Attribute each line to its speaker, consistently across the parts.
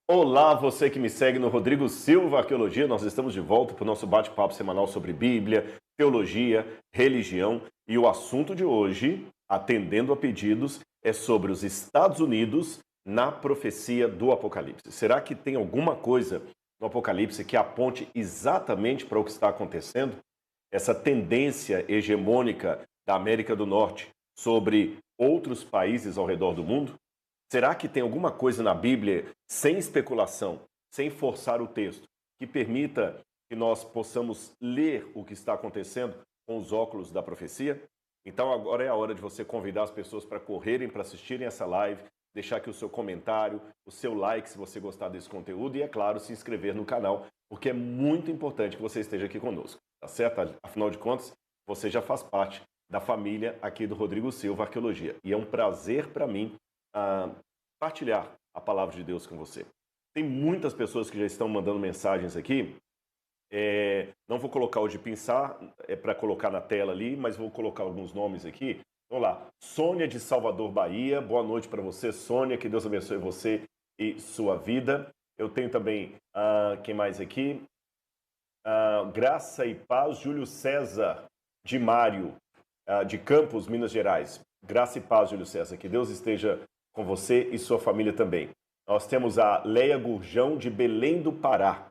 Speaker 1: Olá, você que me segue no Rodrigo Silva Arqueologia. Nós estamos de volta para o nosso bate-papo semanal sobre Bíblia, teologia, religião. E o assunto de hoje, atendendo a pedidos, é sobre os Estados Unidos na profecia do Apocalipse. Será que tem alguma coisa no Apocalipse que aponte exatamente para o que está acontecendo? Essa tendência hegemônica da América do Norte sobre outros países ao redor do mundo? Será que tem alguma coisa na Bíblia, sem especulação, sem forçar o texto, que permita que nós possamos ler o que está acontecendo com os óculos da profecia? Então agora é a hora de você convidar as pessoas para correrem, para assistirem essa live, deixar aqui o seu comentário, o seu like se você gostar desse conteúdo e, é claro, se inscrever no canal, porque é muito importante que você esteja aqui conosco, tá certo? Afinal de contas, você já faz parte da família aqui do Rodrigo Silva Arqueologia. E é um prazer para mim partilhar a palavra de Deus com você. Tem muitas pessoas que já estão mandando mensagens aqui. Não vou colocar o de pensar para colocar na tela ali, mas vou colocar alguns nomes aqui. Vamos lá. Sônia de Salvador, Bahia. Boa noite para você, Sônia. Que Deus abençoe você e sua vida. Eu tenho também, quem mais aqui? Graça e Paz, Júlio César de Mário, de Campos, Minas Gerais. Graça e Paz, Júlio César. Que Deus esteja com você e sua família também. Nós temos a Leia Gurjão, de Belém do Pará.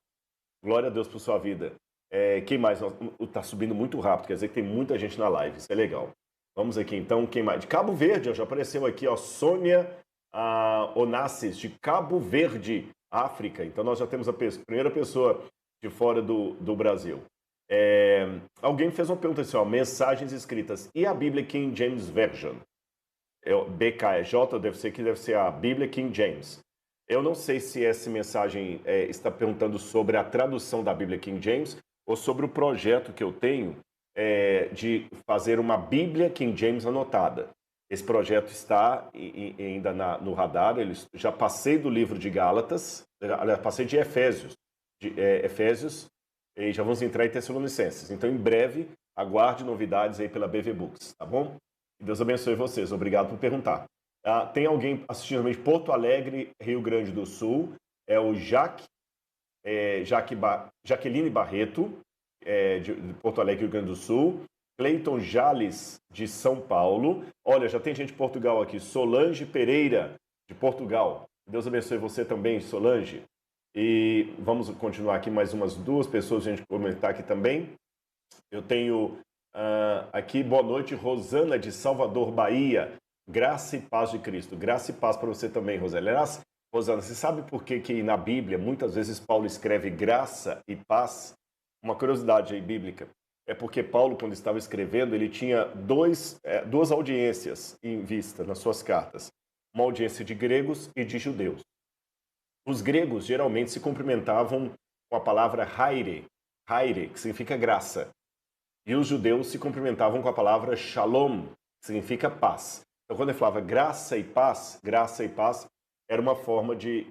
Speaker 1: Glória a Deus por sua vida. Quem mais? Está subindo muito rápido, quer dizer que tem muita gente na live, isso é legal. Vamos aqui então, quem mais? De Cabo Verde, já apareceu aqui, ó, Sônia Onassis, de Cabo Verde, África. Então nós já temos a primeira pessoa de fora do Brasil. Alguém fez uma pergunta assim, ó, mensagens escritas. E a Bíblia King James Version? BKJ, deve ser a Bíblia King James. Eu não sei se essa mensagem está perguntando sobre a tradução da Bíblia King James ou sobre o projeto que eu tenho de fazer uma Bíblia King James anotada. Esse projeto está ainda no radar. Já passei do livro de Gálatas, passei de Efésios, e já vamos entrar em Tessalonicenses. Então, em breve, aguarde novidades aí pela BV Books, tá bom? Deus abençoe vocês. Obrigado por perguntar. Tem alguém assistindo também de Porto Alegre, Rio Grande do Sul. É o Jaqueline Barreto, de Porto Alegre, Rio Grande do Sul. Cleiton Jales, de São Paulo. Olha, já tem gente de Portugal aqui. Solange Pereira, de Portugal. Deus abençoe você também, Solange. E vamos continuar aqui mais umas duas pessoas, a gente comentar aqui também. Eu tenho aqui, boa noite, Rosana de Salvador, Bahia. Graça e paz de Cristo. Graça e paz para você também, Rosana. Aliás, Rosana, você sabe por que na Bíblia muitas vezes Paulo escreve graça e paz? Uma curiosidade aí bíblica. É porque Paulo, quando estava escrevendo, ele tinha duas audiências em vista nas suas cartas. Uma audiência de gregos e de judeus. Os gregos geralmente se cumprimentavam com a palavra haire, que significa graça. E os judeus se cumprimentavam com a palavra shalom, que significa paz. Então, quando ele falava graça e paz era uma forma de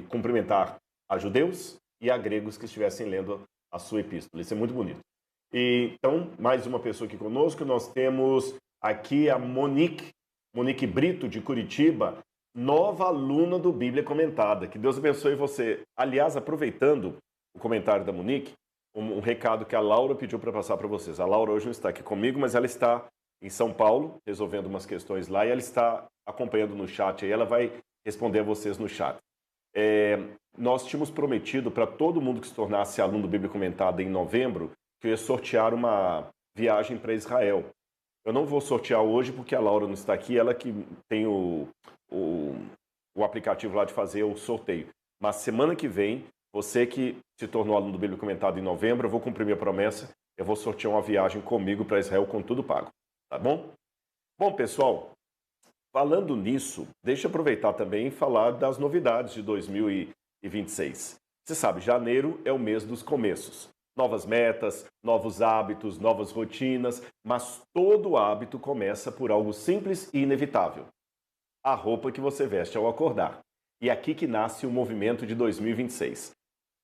Speaker 1: cumprimentar a judeus e a gregos que estivessem lendo a sua epístola. Isso é muito bonito. Então, mais uma pessoa aqui conosco. Nós temos aqui a Monique Brito, de Curitiba, nova aluna do Bíblia Comentada. Que Deus abençoe você. Aliás, aproveitando o comentário da Monique, um recado que a Laura pediu para passar para vocês. A Laura hoje não está aqui comigo, mas ela está em São Paulo, resolvendo umas questões lá, e ela está acompanhando no chat, e ela vai responder a vocês no chat. Nós tínhamos prometido para todo mundo que se tornasse aluno do Bíblia Comentada em novembro, que eu ia sortear uma viagem para Israel. Eu não vou sortear hoje porque a Laura não está aqui, ela que tem o aplicativo lá de fazer o sorteio. Mas semana que vem, você que se tornou aluno do Bíblia Comentada em novembro, eu vou cumprir minha promessa, eu vou sortear uma viagem comigo para Israel com tudo pago, tá bom? Bom, pessoal, falando nisso, deixa eu aproveitar também e falar das novidades de 2026. Você sabe, janeiro é o mês dos começos. Novas metas, novos hábitos, novas rotinas, mas todo hábito começa por algo simples e inevitável. A roupa que você veste ao acordar. E aqui que nasce o movimento de 2026.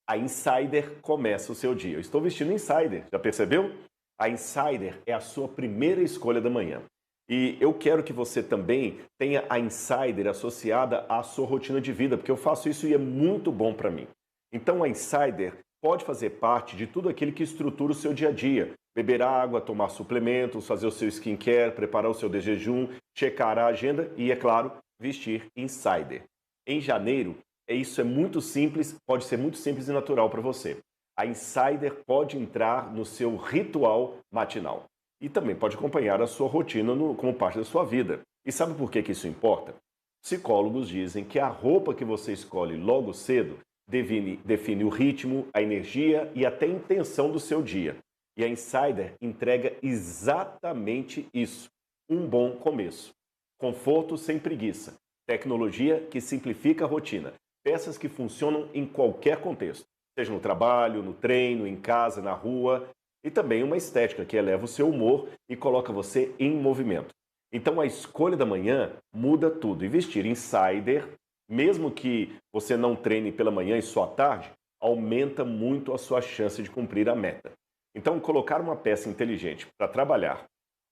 Speaker 1: A Insider começa o seu dia. Eu estou vestindo Insider, já percebeu? A Insider é a sua primeira escolha da manhã. E eu quero que você também tenha a Insider associada à sua rotina de vida, porque eu faço isso e é muito bom para mim. Então a Insider pode fazer parte de tudo aquilo que estrutura o seu dia a dia. Beber água, tomar suplementos, fazer o seu skincare, preparar o seu de jejum, checar a agenda e, é claro, vestir Insider. Em janeiro, isso é muito simples, pode ser muito simples e natural para você. A Insider pode entrar no seu ritual matinal e também pode acompanhar a sua rotina como parte da sua vida. E sabe por que isso importa? Psicólogos dizem que a roupa que você escolhe logo cedo define o ritmo, a energia e até a intenção do seu dia. E a Insider entrega exatamente isso, um bom começo. Conforto sem preguiça, tecnologia que simplifica a rotina, peças que funcionam em qualquer contexto, seja no trabalho, no treino, em casa, na rua, e também uma estética que eleva o seu humor e coloca você em movimento. Então a escolha da manhã muda tudo. E vestir Insider, mesmo que você não treine pela manhã e só à tarde, aumenta muito a sua chance de cumprir a meta. Então colocar uma peça inteligente para trabalhar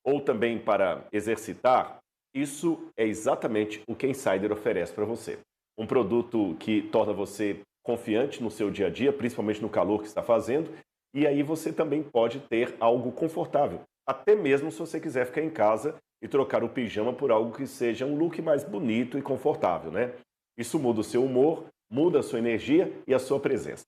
Speaker 1: ou também para exercitar, isso é exatamente o que a Insider oferece para você. Um produto que torna você confiante no seu dia a dia, principalmente no calor que está fazendo, e aí você também pode ter algo confortável, até mesmo se você quiser ficar em casa e trocar o pijama por algo que seja um look mais bonito e confortável, né? Isso muda o seu humor, muda a sua energia e a sua presença.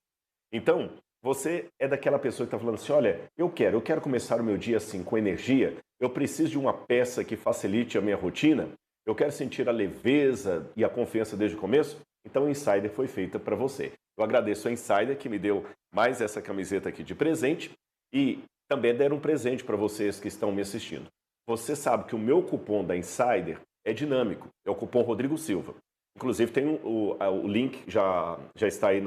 Speaker 1: Então, você é daquela pessoa que está falando assim, olha, eu quero começar o meu dia assim, com energia, eu preciso de uma peça que facilite a minha rotina, eu quero sentir a leveza e a confiança desde o começo, então o Insider foi feita para você. Eu agradeço a Insider que me deu mais essa camiseta aqui de presente e também deram um presente para vocês que estão me assistindo. Você sabe que o meu cupom da Insider é dinâmico, é o cupom Rodrigo Silva. Inclusive tem o link, já está aí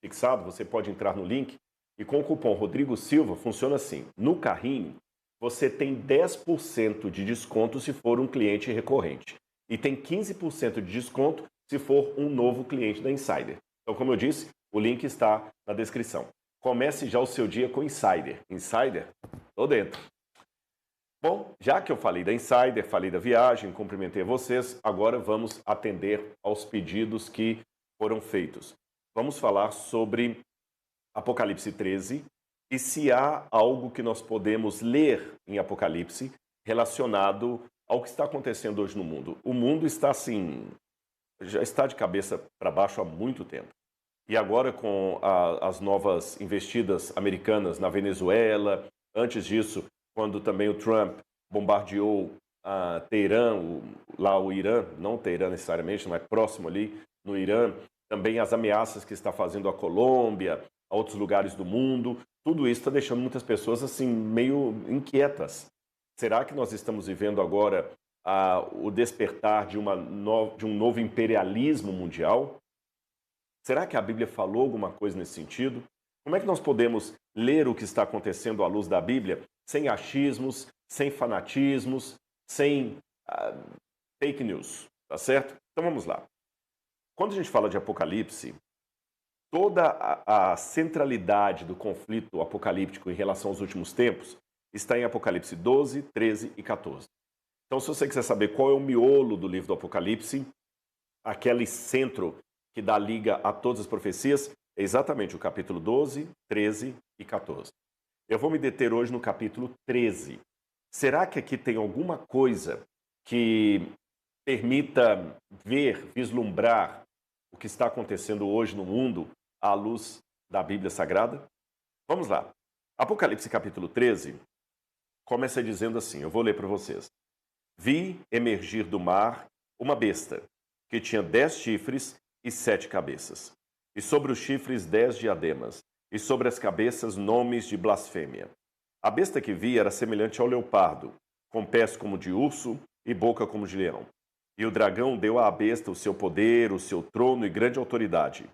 Speaker 1: fixado, você pode entrar no link e com o cupom Rodrigo Silva funciona assim. No carrinho, você tem 10% de desconto se for um cliente recorrente e tem 15% de desconto se for um novo cliente da Insider. Então, como eu disse, o link está na descrição. Comece já o seu dia com Insider. Insider? Tô dentro. Bom, já que eu falei da Insider, falei da viagem, cumprimentei vocês, agora vamos atender aos pedidos que foram feitos. Vamos falar sobre Apocalipse 13 e se há algo que nós podemos ler em Apocalipse relacionado ao que está acontecendo hoje no mundo. O mundo está assim, já está de cabeça para baixo há muito tempo. E agora com as novas investidas americanas na Venezuela, antes disso, quando também o Trump bombardeou Teherã, lá o Irã, não Teherã necessariamente, mas próximo ali no Irã, também as ameaças que está fazendo a Colômbia, a outros lugares do mundo, tudo isso está deixando muitas pessoas assim meio inquietas. Será que nós estamos vivendo agora o despertar de um novo imperialismo mundial? Será que a Bíblia falou alguma coisa nesse sentido? Como é que nós podemos ler o que está acontecendo à luz da Bíblia sem achismos, sem fanatismos, sem fake news, tá certo? Então vamos lá. Quando a gente fala de Apocalipse, toda a centralidade do conflito apocalíptico em relação aos últimos tempos está em Apocalipse 12, 13 e 14. Então, se você quiser saber qual é o miolo do livro do Apocalipse, aquele centro que dá liga a todas as profecias, é exatamente o capítulo 12, 13 e 14. Eu vou me deter hoje no capítulo 13. Será que aqui tem alguma coisa que permita vislumbrar o que está acontecendo hoje no mundo à luz da Bíblia Sagrada? Vamos lá. Apocalipse capítulo 13 começa dizendo assim, eu vou ler para vocês. Vi emergir do mar uma besta, que tinha 10 chifres e 7 cabeças, e sobre os chifres 10 diademas, e sobre as cabeças nomes de blasfêmia. A besta que vi era semelhante ao leopardo, com pés como de urso e boca como de leão. E o dragão deu à besta o seu poder, o seu trono e grande autoridade.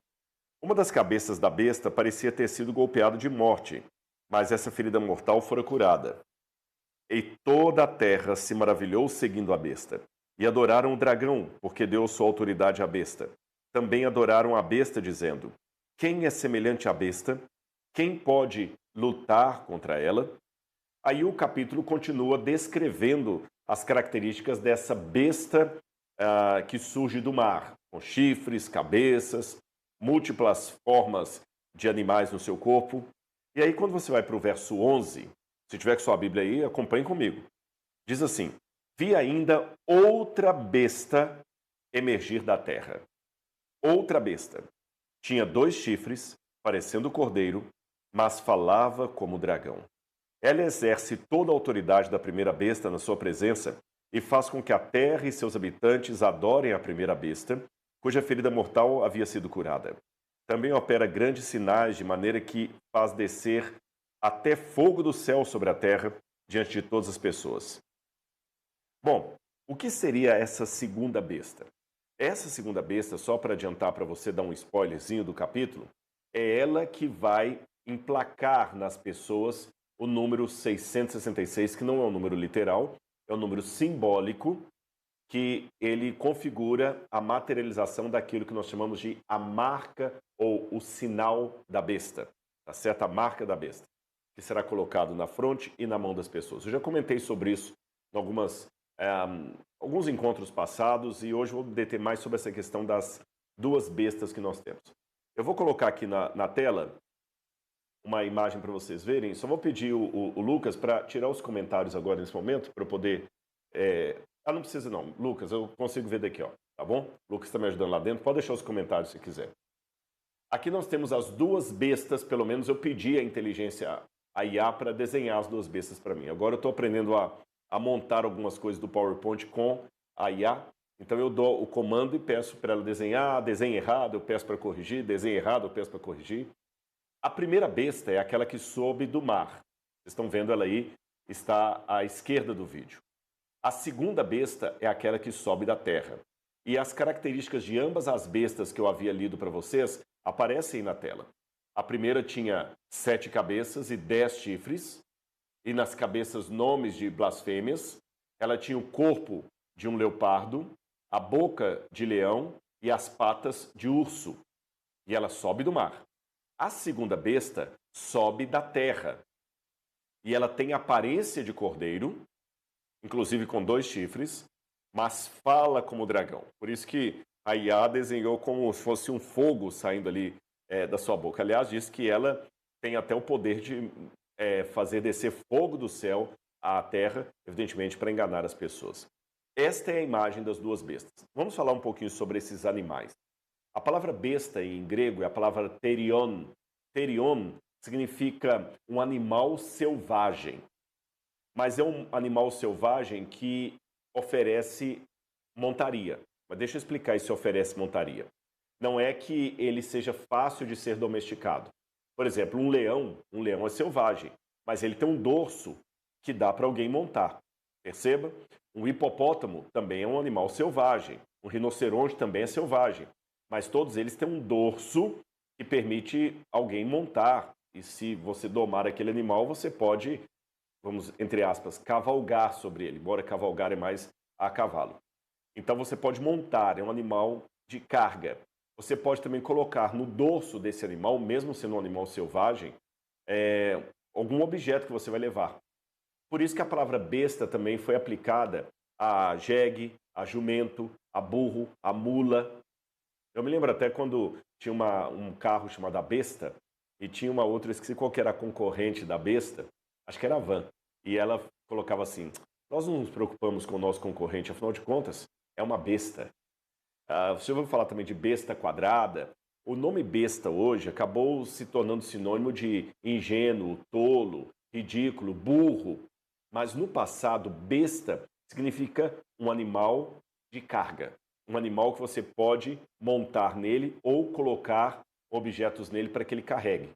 Speaker 1: Uma das cabeças da besta parecia ter sido golpeada de morte, mas essa ferida mortal fora curada. E toda a terra se maravilhou seguindo a besta. E adoraram o dragão, porque deu sua autoridade à besta. Também adoraram a besta, dizendo, quem é semelhante à besta? Quem pode lutar contra ela? Aí o capítulo continua descrevendo as características dessa besta que surge do mar, com chifres, cabeças, múltiplas formas de animais no seu corpo. E aí, quando você vai para o verso 11, se tiver com sua Bíblia aí, acompanhe comigo. Diz assim: vi ainda outra besta emergir da terra. Outra besta. Tinha 2 chifres, parecendo cordeiro, mas falava como dragão. Ela exerce toda a autoridade da primeira besta na sua presença e faz com que a terra e seus habitantes adorem a primeira besta, cuja ferida mortal havia sido curada. Também opera grandes sinais, de maneira que faz descer até fogo do céu sobre a terra, diante de todas as pessoas. Bom, o que seria essa segunda besta? Essa segunda besta, só para adiantar para você dar um spoilerzinho do capítulo, é ela que vai emplacar nas pessoas o número 666, que não é um número literal, é um número simbólico, que ele configura a materialização daquilo que nós chamamos de a marca ou o sinal da besta, tá certo? A marca da besta, que será colocado na fronte e na mão das pessoas. Eu já comentei sobre isso em alguns encontros passados e hoje vou deter mais sobre essa questão das 2 bestas que nós temos. Eu vou colocar aqui na tela uma imagem para vocês verem. Só vou pedir o Lucas para tirar os comentários agora nesse momento, para eu poder... não precisa não. Lucas, eu consigo ver daqui, ó, tá bom? O Lucas está me ajudando lá dentro. Pode deixar os comentários se quiser. Aqui nós temos as 2 bestas, pelo menos eu pedi a inteligência, a IA, para desenhar as 2 bestas para mim. Agora eu estou aprendendo a montar algumas coisas do PowerPoint com a IA. Então eu dou o comando e peço para ela desenhar, desenho errado, eu peço para corrigir, desenho errado, eu peço para corrigir. A primeira besta é aquela que sobe do mar. Vocês estão vendo ela aí, está à esquerda do vídeo. A segunda besta é aquela que sobe da terra. E as características de ambas as bestas que eu havia lido para vocês aparecem aí na tela. A primeira tinha 7 cabeças e 10 chifres, e nas cabeças nomes de blasfêmias. Ela tinha o corpo de um leopardo, a boca de leão e as patas de urso. E ela sobe do mar. A segunda besta sobe da terra. E ela tem aparência de cordeiro, inclusive com 2 chifres, mas fala como dragão. Por isso que a IA desenhou como se fosse um fogo saindo ali da sua boca. Aliás, diz que ela tem até o poder de fazer descer fogo do céu à terra, evidentemente para enganar as pessoas. Esta é a imagem das 2 bestas. Vamos falar um pouquinho sobre esses animais. A palavra besta em grego é a palavra therion. Therion significa um animal selvagem. Mas é um animal selvagem que oferece montaria. Mas deixa eu explicar isso, oferece montaria. Não é que ele seja fácil de ser domesticado. Por exemplo, um leão é selvagem, mas ele tem um dorso que dá para alguém montar. Perceba? Um hipopótamo também é um animal selvagem. Um rinoceronte também é selvagem. Mas todos eles têm um dorso que permite alguém montar. E se você domar aquele animal, você pode, vamos, entre aspas, cavalgar sobre ele. Embora cavalgar é mais a cavalo. Então você pode montar, é um animal de carga. Você pode também colocar no dorso desse animal, mesmo sendo um animal selvagem, algum objeto que você vai levar. Por isso que a palavra besta também foi aplicada a jegue, a jumento, a burro, a mula. Eu me lembro até quando tinha um carro chamado a Besta e tinha uma outra, esqueci qual que era a concorrente da Besta, acho que era a Van. E ela colocava assim: nós não nos preocupamos com o nosso concorrente, afinal de contas, é uma besta. Você ouviu falar também de besta quadrada? O nome besta hoje acabou se tornando sinônimo de ingênuo, tolo, ridículo, burro. Mas no passado, besta significa um animal de carga. Um animal que você pode montar nele ou colocar objetos nele para que ele carregue.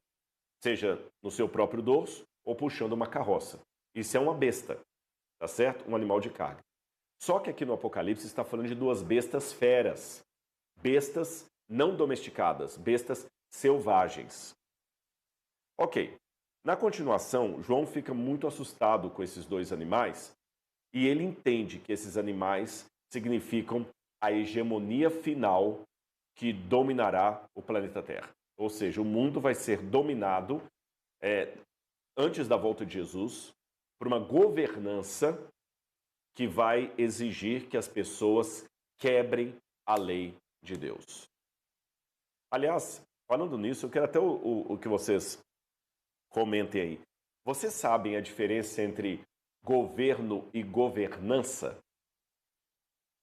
Speaker 1: Seja no seu próprio dorso ou puxando uma carroça. Isso é uma besta, tá certo? Um animal de carga. Só que aqui no Apocalipse está falando de 2 bestas feras. Bestas não domesticadas, bestas selvagens. Ok. Na continuação, João fica muito assustado com esses 2 animais e ele entende que esses animais significam a hegemonia final que dominará o planeta Terra. Ou seja, o mundo vai ser dominado antes da volta de Jesus por uma governança que vai exigir que as pessoas quebrem a lei de Deus. Aliás, falando nisso, eu quero até o que vocês comentem aí. Vocês sabem a diferença entre governo e governança?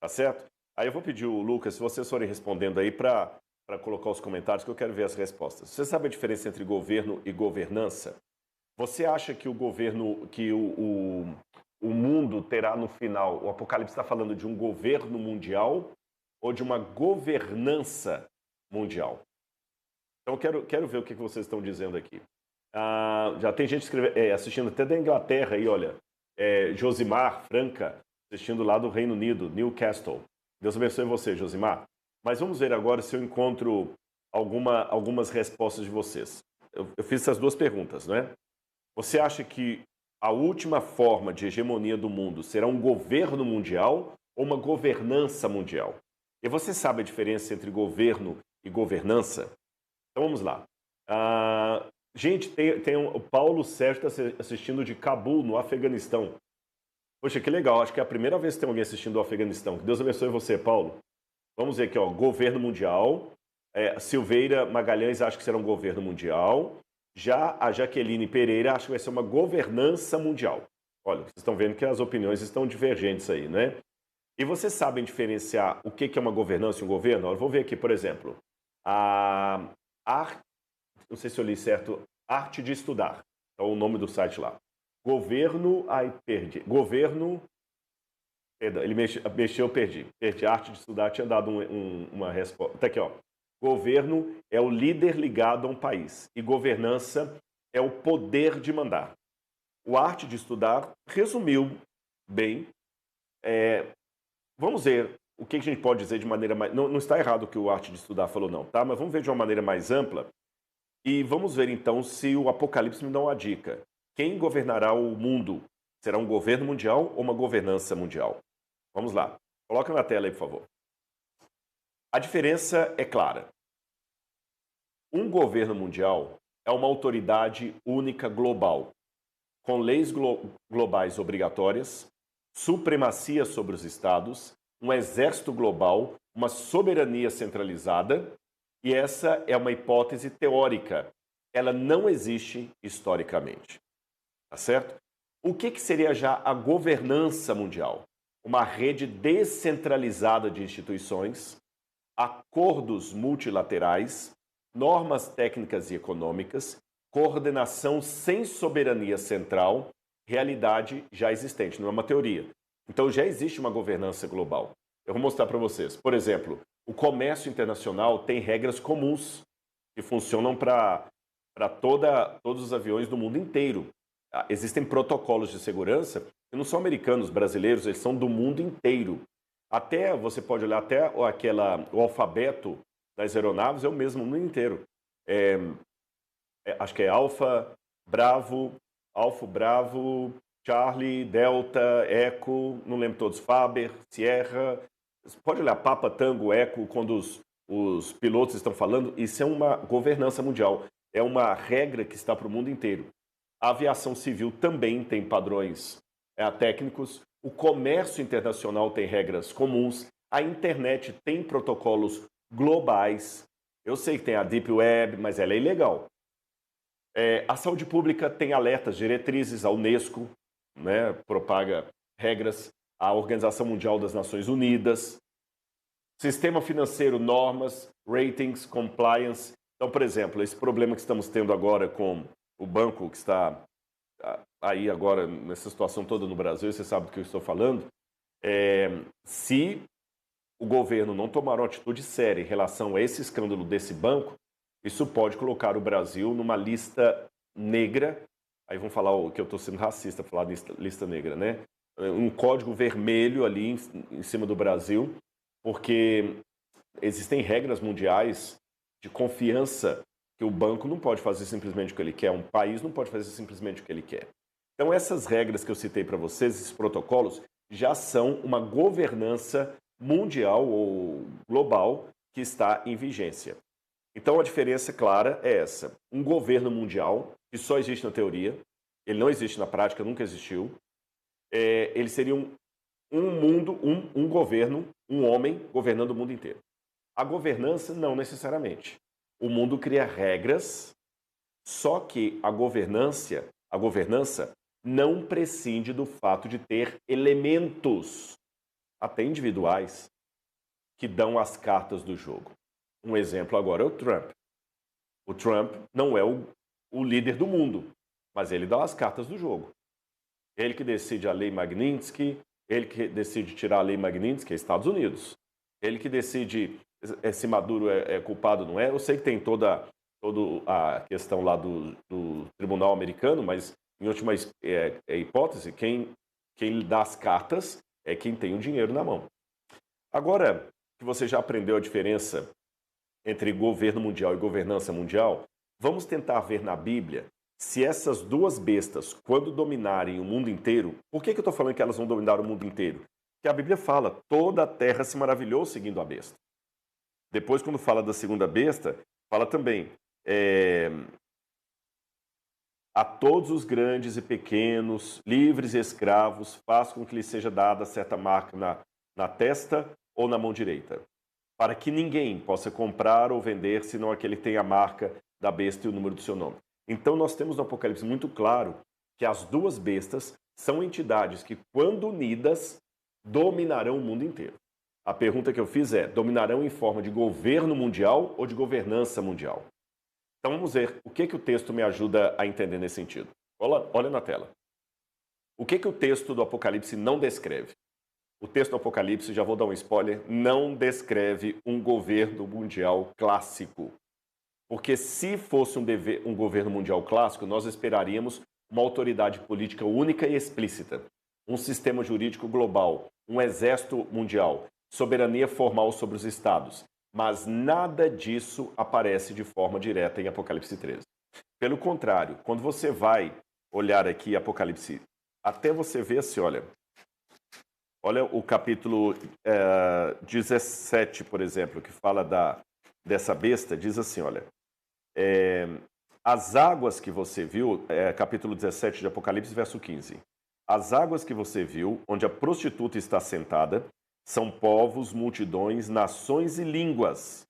Speaker 1: Tá certo? Aí eu vou pedir o Lucas, se vocês forem respondendo aí, para colocar os comentários, que eu quero ver as respostas. Você sabe a diferença entre governo e governança? Você acha que o governo, que o mundo terá no final, o Apocalipse está falando de um governo mundial ou de uma governança mundial? Então eu quero ver o que vocês estão dizendo aqui. Já tem gente assistindo até da Inglaterra aí, olha. Josimar Franca, assistindo lá do Reino Unido, Newcastle. Deus abençoe você, Josimar. Mas vamos ver agora se eu encontro algumas respostas de vocês. Eu fiz essas duas perguntas, não é? Você acha que a última forma de hegemonia do mundo será um governo mundial ou uma governança mundial? E você sabe a diferença entre governo e governança? Então vamos lá. Gente, tem o Paulo Sérgio está assistindo de Cabul, no Afeganistão. Poxa, que legal. Acho que é a primeira vez que tem alguém assistindo do Afeganistão. Que Deus abençoe você, Paulo. Vamos ver aqui, ó, governo mundial. Silveira Magalhães acha que será um governo mundial. Já a Jaqueline Pereira acha que vai ser uma governança mundial. Olha, vocês estão vendo que as opiniões estão divergentes aí, né? E vocês sabem diferenciar o que é uma governança e um governo? Olha, vou ver aqui, por exemplo, não sei se eu li certo, Arte de Estudar. É o nome do site lá. Governo, perdi. Governo, perdão, ele mexeu, perdi. Perdi. Arte de Estudar, tinha dado uma resposta. Tá aqui, ó. Governo é o líder ligado a um país. E governança é o poder de mandar. O Arte de Estudar resumiu bem. Vamos ver o que a gente pode dizer de maneira mais... Não está errado o que o Arte de Estudar falou, não, tá? Mas vamos ver de uma maneira mais ampla. E vamos ver, então, se o Apocalipse me dá uma dica. Quem governará o mundo? Será um governo mundial ou uma governança mundial? Vamos lá. Coloca na tela aí, por favor. A diferença é clara. Um governo mundial é uma autoridade única global, com leis globais obrigatórias, supremacia sobre os estados, um exército global, uma soberania centralizada, e essa é uma hipótese teórica. Ela não existe historicamente. Tá certo? O que seria já a governança mundial? Uma rede descentralizada de instituições, acordos multilaterais, normas técnicas e econômicas, coordenação sem soberania central, realidade já existente, não é uma teoria. Então já existe uma governança global. Eu vou mostrar para vocês. Por exemplo, o comércio internacional tem regras comuns que funcionam para todos os aviões do mundo inteiro. Existem protocolos de segurança que não são americanos, brasileiros, eles são do mundo inteiro. Até, você pode olhar, até o alfabeto das aeronaves é o mesmo no mundo inteiro. Acho que é Alfa, Bravo, Charlie, Delta, Eco, não lembro todos, Faber, Sierra. Você pode olhar Papa, Tango, Eco, quando os pilotos estão falando, isso é uma governança mundial. É uma regra que está para o mundo inteiro. A aviação civil também tem padrões técnicos. O comércio internacional tem regras comuns. A internet tem protocolos globais. Eu sei que tem a Deep Web, mas ela é ilegal. A saúde pública tem alertas, diretrizes, a Unesco, né, propaga regras, a Organização Mundial das Nações Unidas, sistema financeiro, normas, ratings, compliance. Então, por exemplo, esse problema que estamos tendo agora com o banco que está aí agora nessa situação toda no Brasil, você sabe do que eu estou falando, se o governo não tomar uma atitude séria em relação a esse escândalo desse banco, isso pode colocar o Brasil numa lista negra. Aí vão falar que eu estou sendo racista, falar lista negra, né? Um código vermelho ali em cima do Brasil, porque existem regras mundiais de confiança que o banco não pode fazer simplesmente o que ele quer, um país não pode fazer simplesmente o que ele quer. Então essas regras que eu citei para vocês, esses protocolos, já são uma governança mundial ou global que está em vigência. Então a diferença clara é essa. Um governo mundial, que só existe na teoria, ele não existe na prática, nunca existiu, ele seria um mundo, um governo, um homem governando o mundo inteiro. A governança, não necessariamente. O mundo cria regras, só que a governança não prescinde do fato de ter elementos, até individuais, que dão as cartas do jogo. Um exemplo agora é o Trump. O Trump não é o líder do mundo, mas ele dá as cartas do jogo. Ele que decide a lei Magnitsky, ele que decide tirar a lei Magnitsky, é Estados Unidos. Ele que decide se Maduro é culpado ou não é. Eu sei que tem toda a questão lá do tribunal americano, mas em última hipótese, quem dá as cartas é quem tem o dinheiro na mão. Agora que você já aprendeu a diferença entre governo mundial e governança mundial, vamos tentar ver na Bíblia se essas duas bestas, quando dominarem o mundo inteiro, por que eu estou falando que elas vão dominar o mundo inteiro? Porque a Bíblia fala, toda a terra se maravilhou seguindo a besta. Depois, quando fala da segunda besta, fala também, a todos os grandes e pequenos, livres e escravos, faz com que lhes seja dada certa marca na testa ou na mão direita, para que ninguém possa comprar ou vender, senão aquele que tem a marca da besta e o número do seu nome. Então, nós temos no Apocalipse muito claro que as duas bestas são entidades que, quando unidas, dominarão o mundo inteiro. A pergunta que eu fiz é, dominarão em forma de governo mundial ou de governança mundial? Então, vamos ver o que o texto me ajuda a entender nesse sentido. Olha na tela. O que o texto do Apocalipse não descreve? O texto do Apocalipse, já vou dar um spoiler, não descreve um governo mundial clássico. Porque se fosse um governo mundial clássico, nós esperaríamos uma autoridade política única e explícita, um sistema jurídico global, um exército mundial, soberania formal sobre os estados. Mas nada disso aparece de forma direta em Apocalipse 13. Pelo contrário, quando você vai olhar aqui Apocalipse, até você ver assim, olha o capítulo 17, por exemplo, que fala dessa besta, diz assim, olha, as águas que você viu, capítulo 17 de Apocalipse, verso 15. As águas que você viu, onde a prostituta está sentada, são povos, multidões, nações e línguas.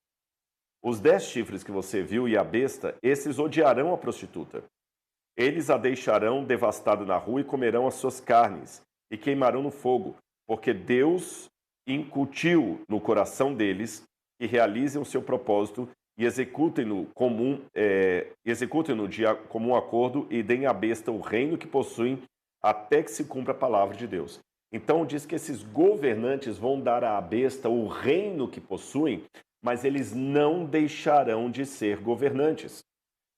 Speaker 1: Os 10 chifres que você viu e a besta, esses odiarão a prostituta. Eles a deixarão devastada na rua e comerão as suas carnes e queimarão no fogo, porque Deus incutiu no coração deles que realizem o seu propósito e executem-no de comum acordo e deem à besta o reino que possuem até que se cumpra a palavra de Deus. Então diz que esses governantes vão dar à besta o reino que possuem, mas eles não deixarão de ser governantes.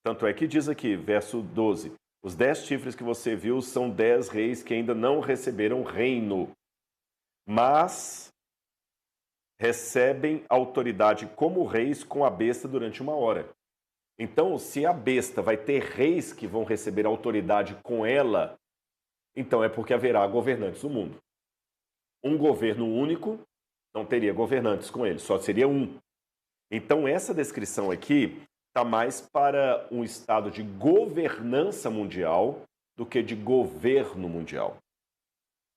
Speaker 1: Tanto é que diz aqui, verso 12, os 10 chifres que você viu são 10 reis que ainda não receberam reino, mas recebem autoridade como reis com a besta durante 1 hora. Então, se a besta vai ter reis que vão receber autoridade com ela, então é porque haverá governantes no mundo. Um governo único não teria governantes com ele, só seria um. Então, essa descrição aqui está mais para um estado de governança mundial do que de governo mundial.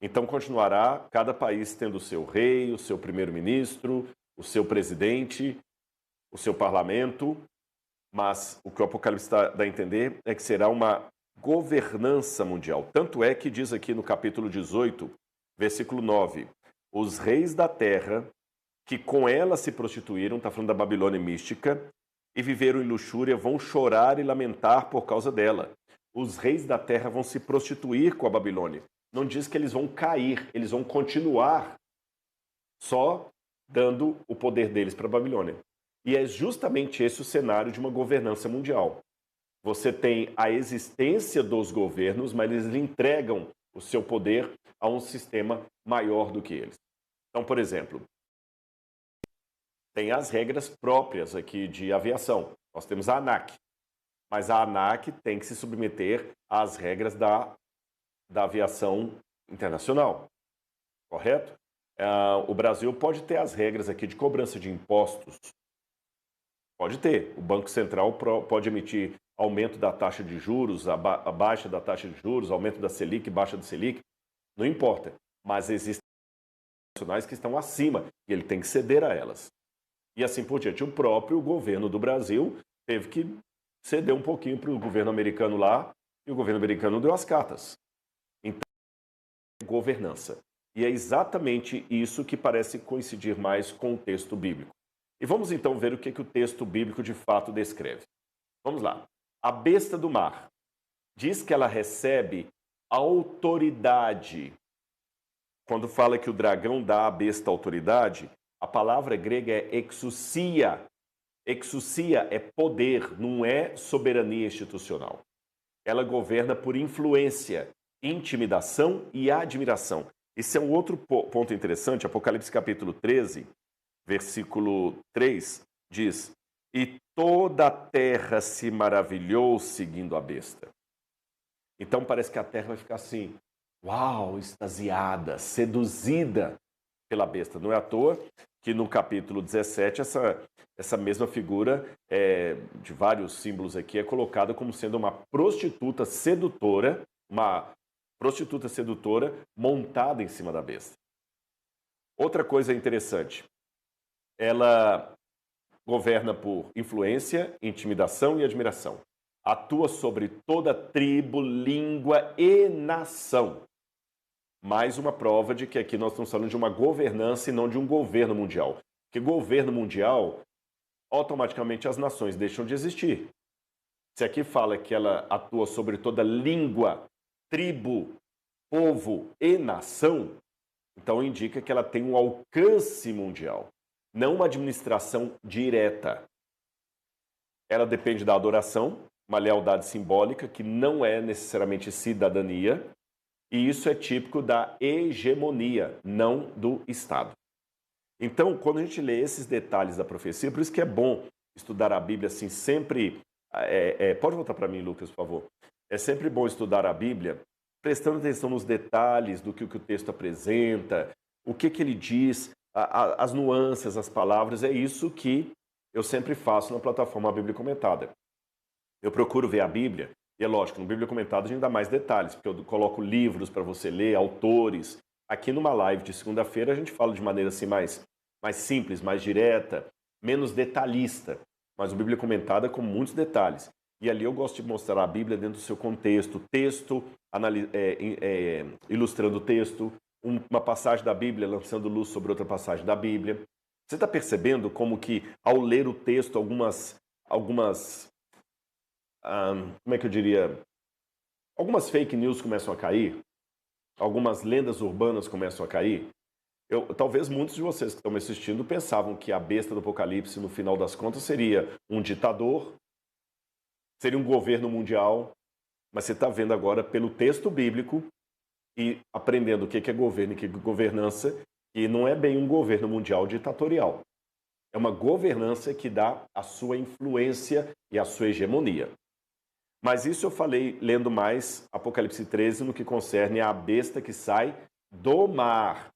Speaker 1: Então, continuará cada país tendo o seu rei, o seu primeiro-ministro, o seu presidente, o seu parlamento, mas o que o Apocalipse dá a entender é que será uma governança mundial. Tanto é que diz aqui no capítulo 18, versículo 9, os reis da terra que com ela se prostituíram, está falando da Babilônia mística, e viveram em luxúria, vão chorar e lamentar por causa dela. Os reis da terra vão se prostituir com a Babilônia. Não diz que eles vão cair, eles vão continuar só dando o poder deles para a Babilônia. E é justamente esse o cenário de uma governança mundial. Você tem a existência dos governos, mas eles entregam o seu poder a um sistema maior do que eles. Então, por exemplo, tem as regras próprias aqui de aviação. Nós temos a ANAC, mas a ANAC tem que se submeter às regras da aviação internacional, correto? O Brasil pode ter as regras aqui de cobrança de impostos. Pode ter. O Banco Central pode emitir aumento da taxa de juros, a baixa da taxa de juros, aumento da Selic, baixa da Selic. Não importa. Mas existem que estão acima, e ele tem que ceder a elas. E assim por diante. O próprio governo do Brasil teve que ceder um pouquinho para o governo americano lá, e o governo americano deu as cartas. Então, governança. E é exatamente isso que parece coincidir mais com o texto bíblico. E vamos então ver o que o texto bíblico de fato descreve. Vamos lá. A besta do mar diz que ela recebe autoridade. Quando fala que o dragão dá à besta autoridade, a palavra grega é exousia. Exousia é poder, não é soberania institucional. Ela governa por influência, intimidação e admiração. Esse é um outro ponto interessante. Apocalipse capítulo 13, versículo 3, diz: E toda a terra se maravilhou seguindo a besta. Então parece que a terra vai ficar assim, uau, extasiada, seduzida pela besta. Não é à toa que no capítulo 17 essa mesma figura de vários símbolos aqui é colocada como sendo uma prostituta sedutora montada em cima da besta. Outra coisa interessante, ela governa por influência, intimidação e admiração. Atua sobre toda tribo, língua e nação. Mais uma prova de que aqui nós estamos falando de uma governança e não de um governo mundial. Porque governo mundial, automaticamente as nações deixam de existir. Se aqui fala que ela atua sobre toda língua, tribo, povo e nação, então indica que ela tem um alcance mundial, não uma administração direta. Ela depende da adoração, uma lealdade simbólica que não é necessariamente cidadania, e isso é típico da hegemonia, não do Estado. Então, quando a gente lê esses detalhes da profecia, por isso que é bom estudar a Bíblia assim, sempre... pode voltar para mim, Lucas, por favor. É sempre bom estudar a Bíblia prestando atenção nos detalhes do que o texto apresenta, o que ele diz, as nuances, as palavras. É isso que eu sempre faço na plataforma Bíblia Comentada. Eu procuro ver a Bíblia, e é lógico, no Bíblia Comentada a gente dá mais detalhes, porque eu coloco livros para você ler, autores. Aqui numa live de segunda-feira a gente fala de maneira assim mais simples, mais direta, menos detalhista, mas o Bíblia Comentada com muitos detalhes. E ali eu gosto de mostrar a Bíblia dentro do seu contexto, ilustrando o texto, uma passagem da Bíblia lançando luz sobre outra passagem da Bíblia. Você está percebendo como que ao ler o texto algumas como é que eu diria? Algumas fake news começam a cair, algumas lendas urbanas começam a cair. Talvez muitos de vocês que estão me assistindo pensavam que a besta do Apocalipse, no final das contas, seria um ditador, seria um governo mundial, mas você está vendo agora pelo texto bíblico e aprendendo o que é governo e o que é governança, e não é bem um governo mundial ditatorial. É uma governança que dá a sua influência e a sua hegemonia. Mas isso eu falei lendo mais Apocalipse 13 no que concerne à besta que sai do mar.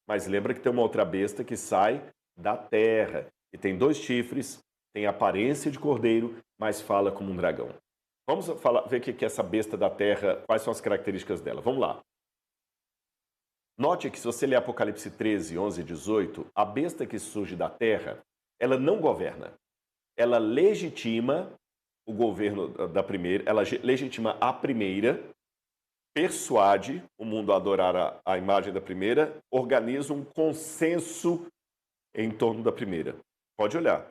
Speaker 1: Mas lembra que tem uma outra besta que sai da terra. E tem 2 chifres, tem aparência de cordeiro, mas fala como um dragão. Vamos ver o que é essa besta da terra, quais são as características dela. Vamos lá. Note que se você ler Apocalipse 13, 11 e 18, a besta que surge da terra, ela não governa. Ela legitima o governo da primeira, ela legitima a primeira, persuade o mundo a adorar a imagem da primeira, organiza um consenso em torno da primeira. Pode olhar.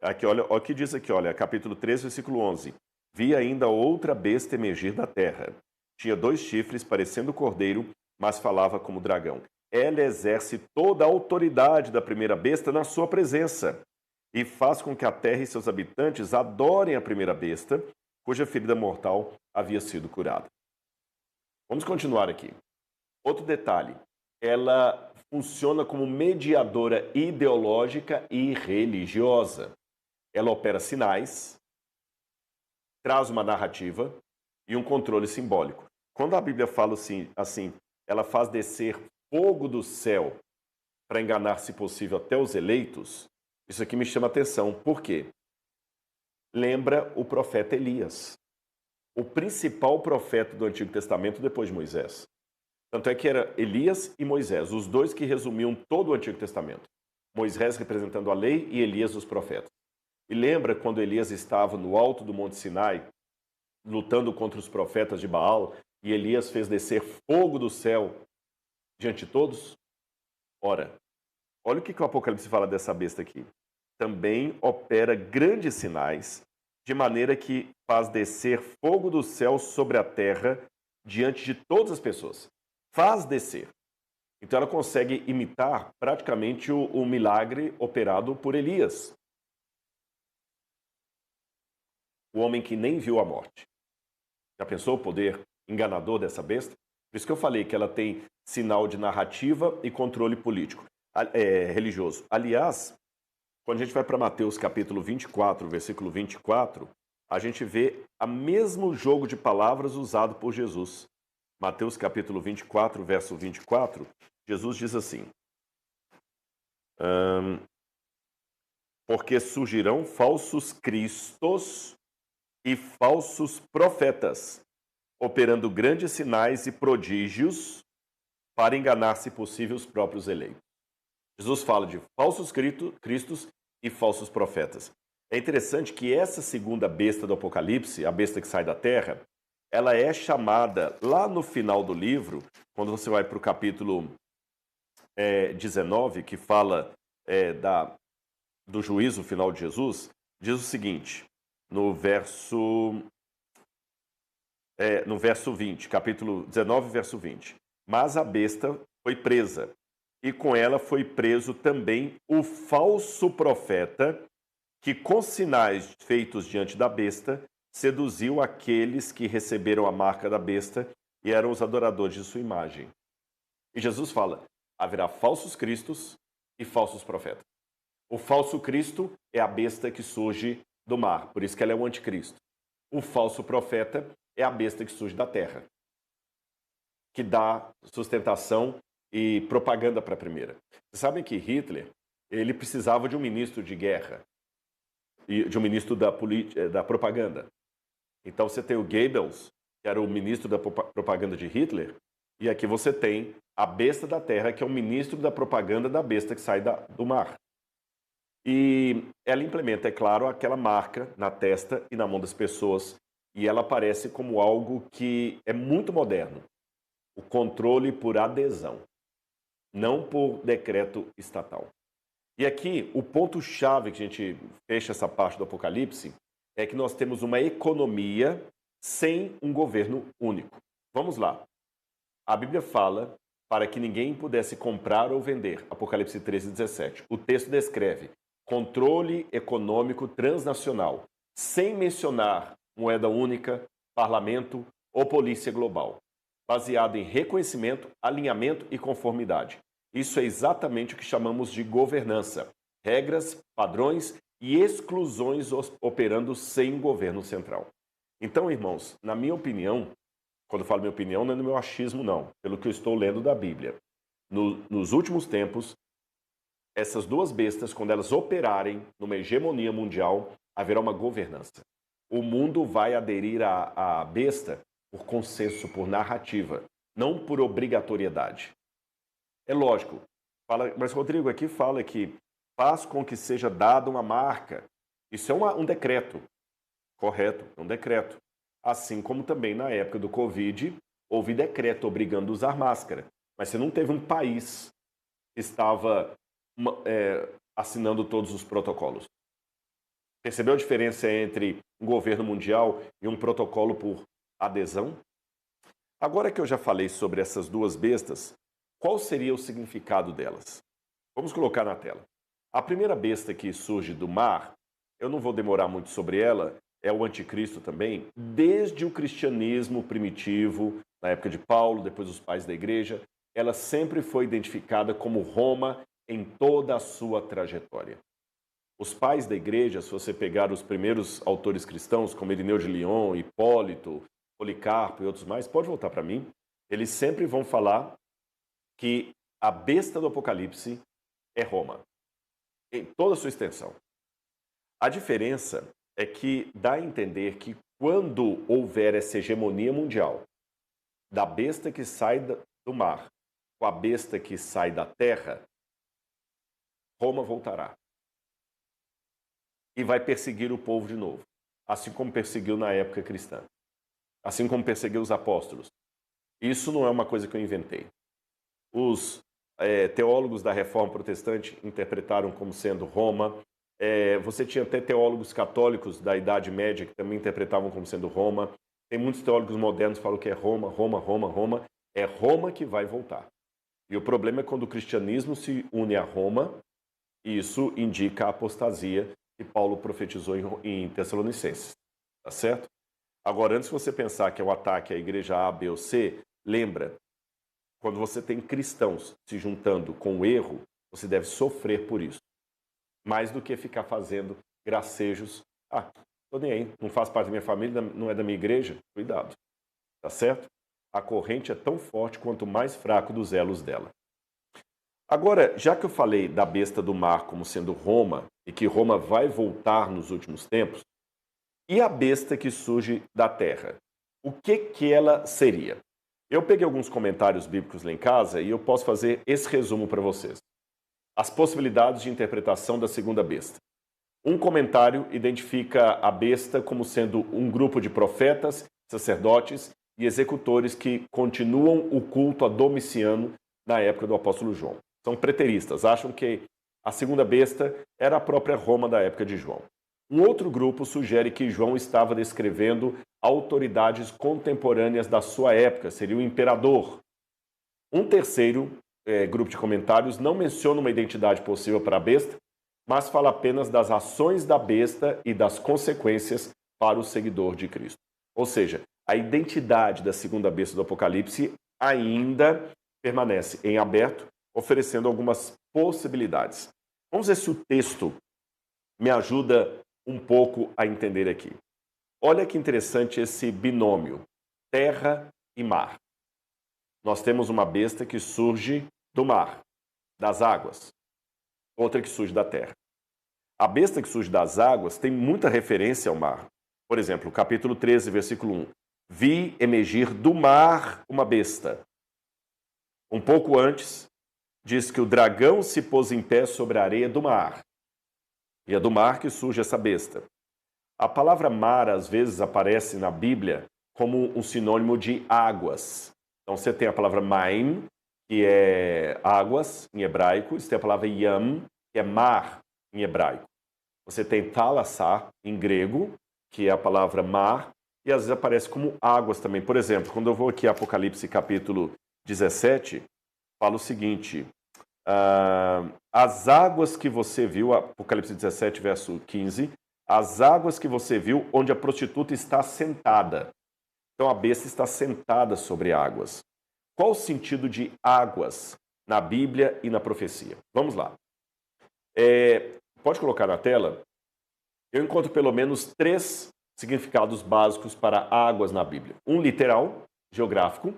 Speaker 1: Aqui, olha o que diz aqui, olha, capítulo 13, versículo 11. Vi ainda outra besta emergir da terra. Tinha 2 chifres, parecendo cordeiro, mas falava como dragão. Ela exerce toda a autoridade da primeira besta na sua presença e faz com que a terra e seus habitantes adorem a primeira besta, cuja ferida mortal havia sido curada. Vamos continuar aqui. Outro detalhe, ela funciona como mediadora ideológica e religiosa. Ela opera sinais, traz uma narrativa e um controle simbólico. Quando a Bíblia fala assim, ela faz descer fogo do céu para enganar, se possível, até os eleitos, isso aqui me chama a atenção. Por quê? Lembra o profeta Elias, o principal profeta do Antigo Testamento depois de Moisés. Tanto é que era Elias e Moisés, os dois que resumiam todo o Antigo Testamento. Moisés representando a lei e Elias os profetas. E lembra quando Elias estava no alto do Monte Sinai, lutando contra os profetas de Baal, e Elias fez descer fogo do céu diante de todos? Ora, olha o que o Apocalipse fala dessa besta aqui. Também opera grandes sinais, de maneira que faz descer fogo do céu sobre a terra diante de todas as pessoas. Faz descer. Então ela consegue imitar praticamente o milagre operado por Elias. O homem que nem viu a morte. Já pensou o poder enganador dessa besta? Por isso que eu falei que ela tem sinal de narrativa e controle político, religioso. Aliás, quando a gente vai para Mateus capítulo 24, versículo 24, a gente vê o mesmo jogo de palavras usado por Jesus. Mateus capítulo 24, verso 24, Jesus diz assim: porque surgirão falsos cristos e falsos profetas, operando grandes sinais e prodígios para enganar, se possível, os próprios eleitos. Jesus fala de falsos cristos e falsos profetas. É interessante que essa segunda besta do Apocalipse, a besta que sai da terra, ela é chamada lá no final do livro, quando você vai para o capítulo 19, que fala do juízo final de Jesus, diz o seguinte, no verso 20, capítulo 19, verso 20. Mas a besta foi presa, e com ela foi preso também o falso profeta, que com sinais feitos diante da besta, seduziu aqueles que receberam a marca da besta e eram os adoradores de sua imagem. E Jesus fala, haverá falsos cristos e falsos profetas. O falso Cristo é a besta que surge do mar, por isso que ela é o anticristo. O falso profeta é a besta que surge da terra, que dá sustentação e propaganda para a primeira. Vocês sabem que Hitler, ele precisava de um ministro de guerra, e de um ministro da propaganda. Então você tem o Goebbels, que era o ministro da propaganda de Hitler, e aqui você tem a besta da terra, que é o ministro da propaganda da besta que sai do mar. E ela implementa, é claro, aquela marca na testa e na mão das pessoas, e ela aparece como algo que é muito moderno. O controle por adesão, não por decreto estatal. E aqui, o ponto-chave que a gente fecha essa parte do Apocalipse é que nós temos uma economia sem um governo único. Vamos lá. A Bíblia fala para que ninguém pudesse comprar ou vender. Apocalipse 13, 17. O texto descreve controle econômico transnacional, sem mencionar moeda única, parlamento ou polícia global, baseado em reconhecimento, alinhamento e conformidade. Isso é exatamente o que chamamos de governança. Regras, padrões e exclusões operando sem um governo central. Então, irmãos, na minha opinião, quando eu falo minha opinião, não é no meu achismo, não. Pelo que eu estou lendo da Bíblia. Nos últimos tempos, essas duas bestas, quando elas operarem numa hegemonia mundial, haverá uma governança. O mundo vai aderir à besta por consenso, por narrativa, não por obrigatoriedade. É lógico, mas Rodrigo aqui fala que faz com que seja dada uma marca. Isso é um decreto, correto? É um decreto. Assim como também na época do Covid, houve decreto obrigando a usar máscara. Mas você não teve um país que estava assinando todos os protocolos. Percebeu a diferença entre um governo mundial e um protocolo por adesão? Agora que eu já falei sobre essas duas bestas, qual seria o significado delas? Vamos colocar na tela. A primeira besta que surge do mar, eu não vou demorar muito sobre ela, é o anticristo também, desde o cristianismo primitivo, na época de Paulo, depois os pais da igreja, ela sempre foi identificada como Roma em toda a sua trajetória. Os pais da igreja, se você pegar os primeiros autores cristãos, como Irineu de Lyon, Hipólito, Policarpo e outros mais, pode voltar para mim, eles sempre vão falar que a besta do Apocalipse é Roma, em toda a sua extensão. A diferença é que dá a entender que quando houver essa hegemonia mundial da besta que sai do mar com a besta que sai da terra, Roma voltará e vai perseguir o povo de novo, assim como perseguiu na época cristã, assim como perseguiu os apóstolos. Isso não é uma coisa que eu inventei. Os teólogos da Reforma Protestante interpretaram como sendo Roma. Você tinha até teólogos católicos da Idade Média que também interpretavam como sendo Roma. Tem muitos teólogos modernos que falam que é Roma, Roma, Roma, Roma. É Roma que vai voltar. E o problema é quando o cristianismo se une a Roma, e isso indica a apostasia que Paulo profetizou em Tessalonicenses. Tá certo? Agora, antes de você pensar que é um ataque à igreja A, B ou C, lembra, quando você tem cristãos se juntando com o erro, você deve sofrer por isso. Mais do que ficar fazendo gracejos. Tô nem aí, não faz parte da minha família, não é da minha igreja. Cuidado. Tá certo? A corrente é tão forte quanto mais fraco dos elos dela. Agora, já que eu falei da besta do mar como sendo Roma, e que Roma vai voltar nos últimos tempos, e a besta que surge da terra? O que ela seria? Eu peguei alguns comentários bíblicos lá em casa e eu posso fazer esse resumo para vocês. As possibilidades de interpretação da segunda besta. Um comentário identifica a besta como sendo um grupo de profetas, sacerdotes e executores que continuam o culto a Domiciano na época do apóstolo João. São preteristas, acham que a segunda besta era a própria Roma da época de João. Um outro grupo sugere que João estava descrevendo autoridades contemporâneas da sua época, seria o imperador. Um terceiro grupo de comentários não menciona uma identidade possível para a besta, mas fala apenas das ações da besta e das consequências para o seguidor de Cristo. Ou seja, a identidade da segunda besta do Apocalipse ainda permanece em aberto, oferecendo algumas possibilidades. Vamos ver se o texto me ajuda um pouco a entender aqui. Olha que interessante esse binômio, terra e mar. Nós temos uma besta que surge do mar, das águas, outra que surge da terra. A besta que surge das águas tem muita referência ao mar. Por exemplo, capítulo 13, versículo 1. Vi emergir do mar uma besta. Um pouco antes, diz que o dragão se pôs em pé sobre a areia do mar. E é do mar que surge essa besta. A palavra mar, às vezes, aparece na Bíblia como um sinônimo de águas. Então, você tem a palavra maim, que é águas, em hebraico. Você tem a palavra yam, que é mar, em hebraico. Você tem thalassá, em grego, que é a palavra mar, e às vezes aparece como águas também. Por exemplo, quando eu vou aqui a Apocalipse capítulo 17, fala o seguinte: as águas que você viu, Apocalipse 17, verso 15, as águas que você viu onde a prostituta está sentada. Então a besta está sentada sobre águas. Qual o sentido de águas na Bíblia e na profecia? Vamos lá. Pode colocar na tela. Eu encontro pelo menos 3 significados básicos para águas na Bíblia. Um literal, geográfico,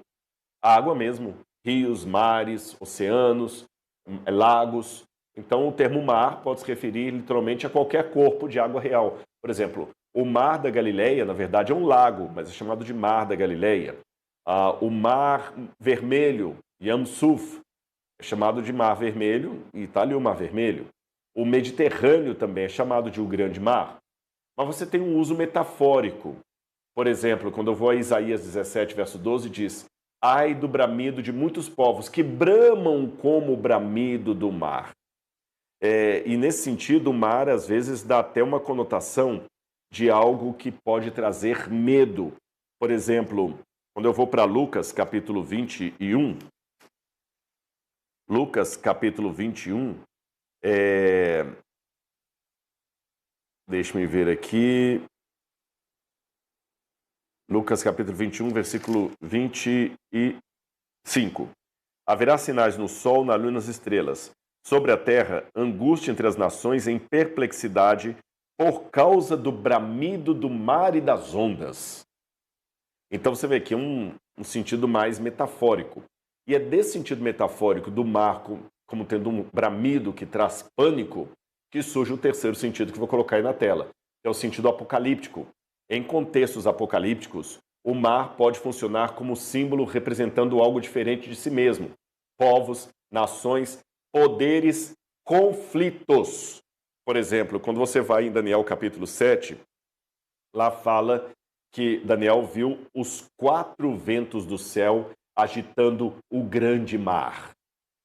Speaker 1: água mesmo, rios, mares, oceanos, lagos. Então, o termo mar pode se referir literalmente a qualquer corpo de água real. Por exemplo, o Mar da Galileia, na verdade, é um lago, mas é chamado de Mar da Galileia. O Mar Vermelho, Yam Suf, é chamado de Mar Vermelho, e está ali o Mar Vermelho. O Mediterrâneo também é chamado de o Grande Mar. Mas você tem um uso metafórico. Por exemplo, quando eu vou a Isaías 17, verso 12, diz: ai do bramido de muitos povos que bramam como o bramido do mar. E nesse sentido, o mar às vezes dá até uma conotação de algo que pode trazer medo. Por exemplo, quando eu vou para Lucas, capítulo 21, Lucas, capítulo 21, deixa-me ver aqui. Lucas, capítulo 21, versículo 25. Haverá sinais no sol, na lua e nas estrelas. Sobre a terra, angústia entre as nações em perplexidade por causa do bramido do mar e das ondas. Então você vê aqui um sentido mais metafórico. E é desse sentido metafórico do mar como tendo um bramido que traz pânico que surge o terceiro sentido que eu vou colocar aí na tela, que é o sentido apocalíptico. Em contextos apocalípticos, o mar pode funcionar como símbolo representando algo diferente de si mesmo. Povos, nações, poderes, conflitos. Por exemplo, quando você vai em Daniel capítulo 7, lá fala que Daniel viu os 4 ventos do céu agitando o grande mar.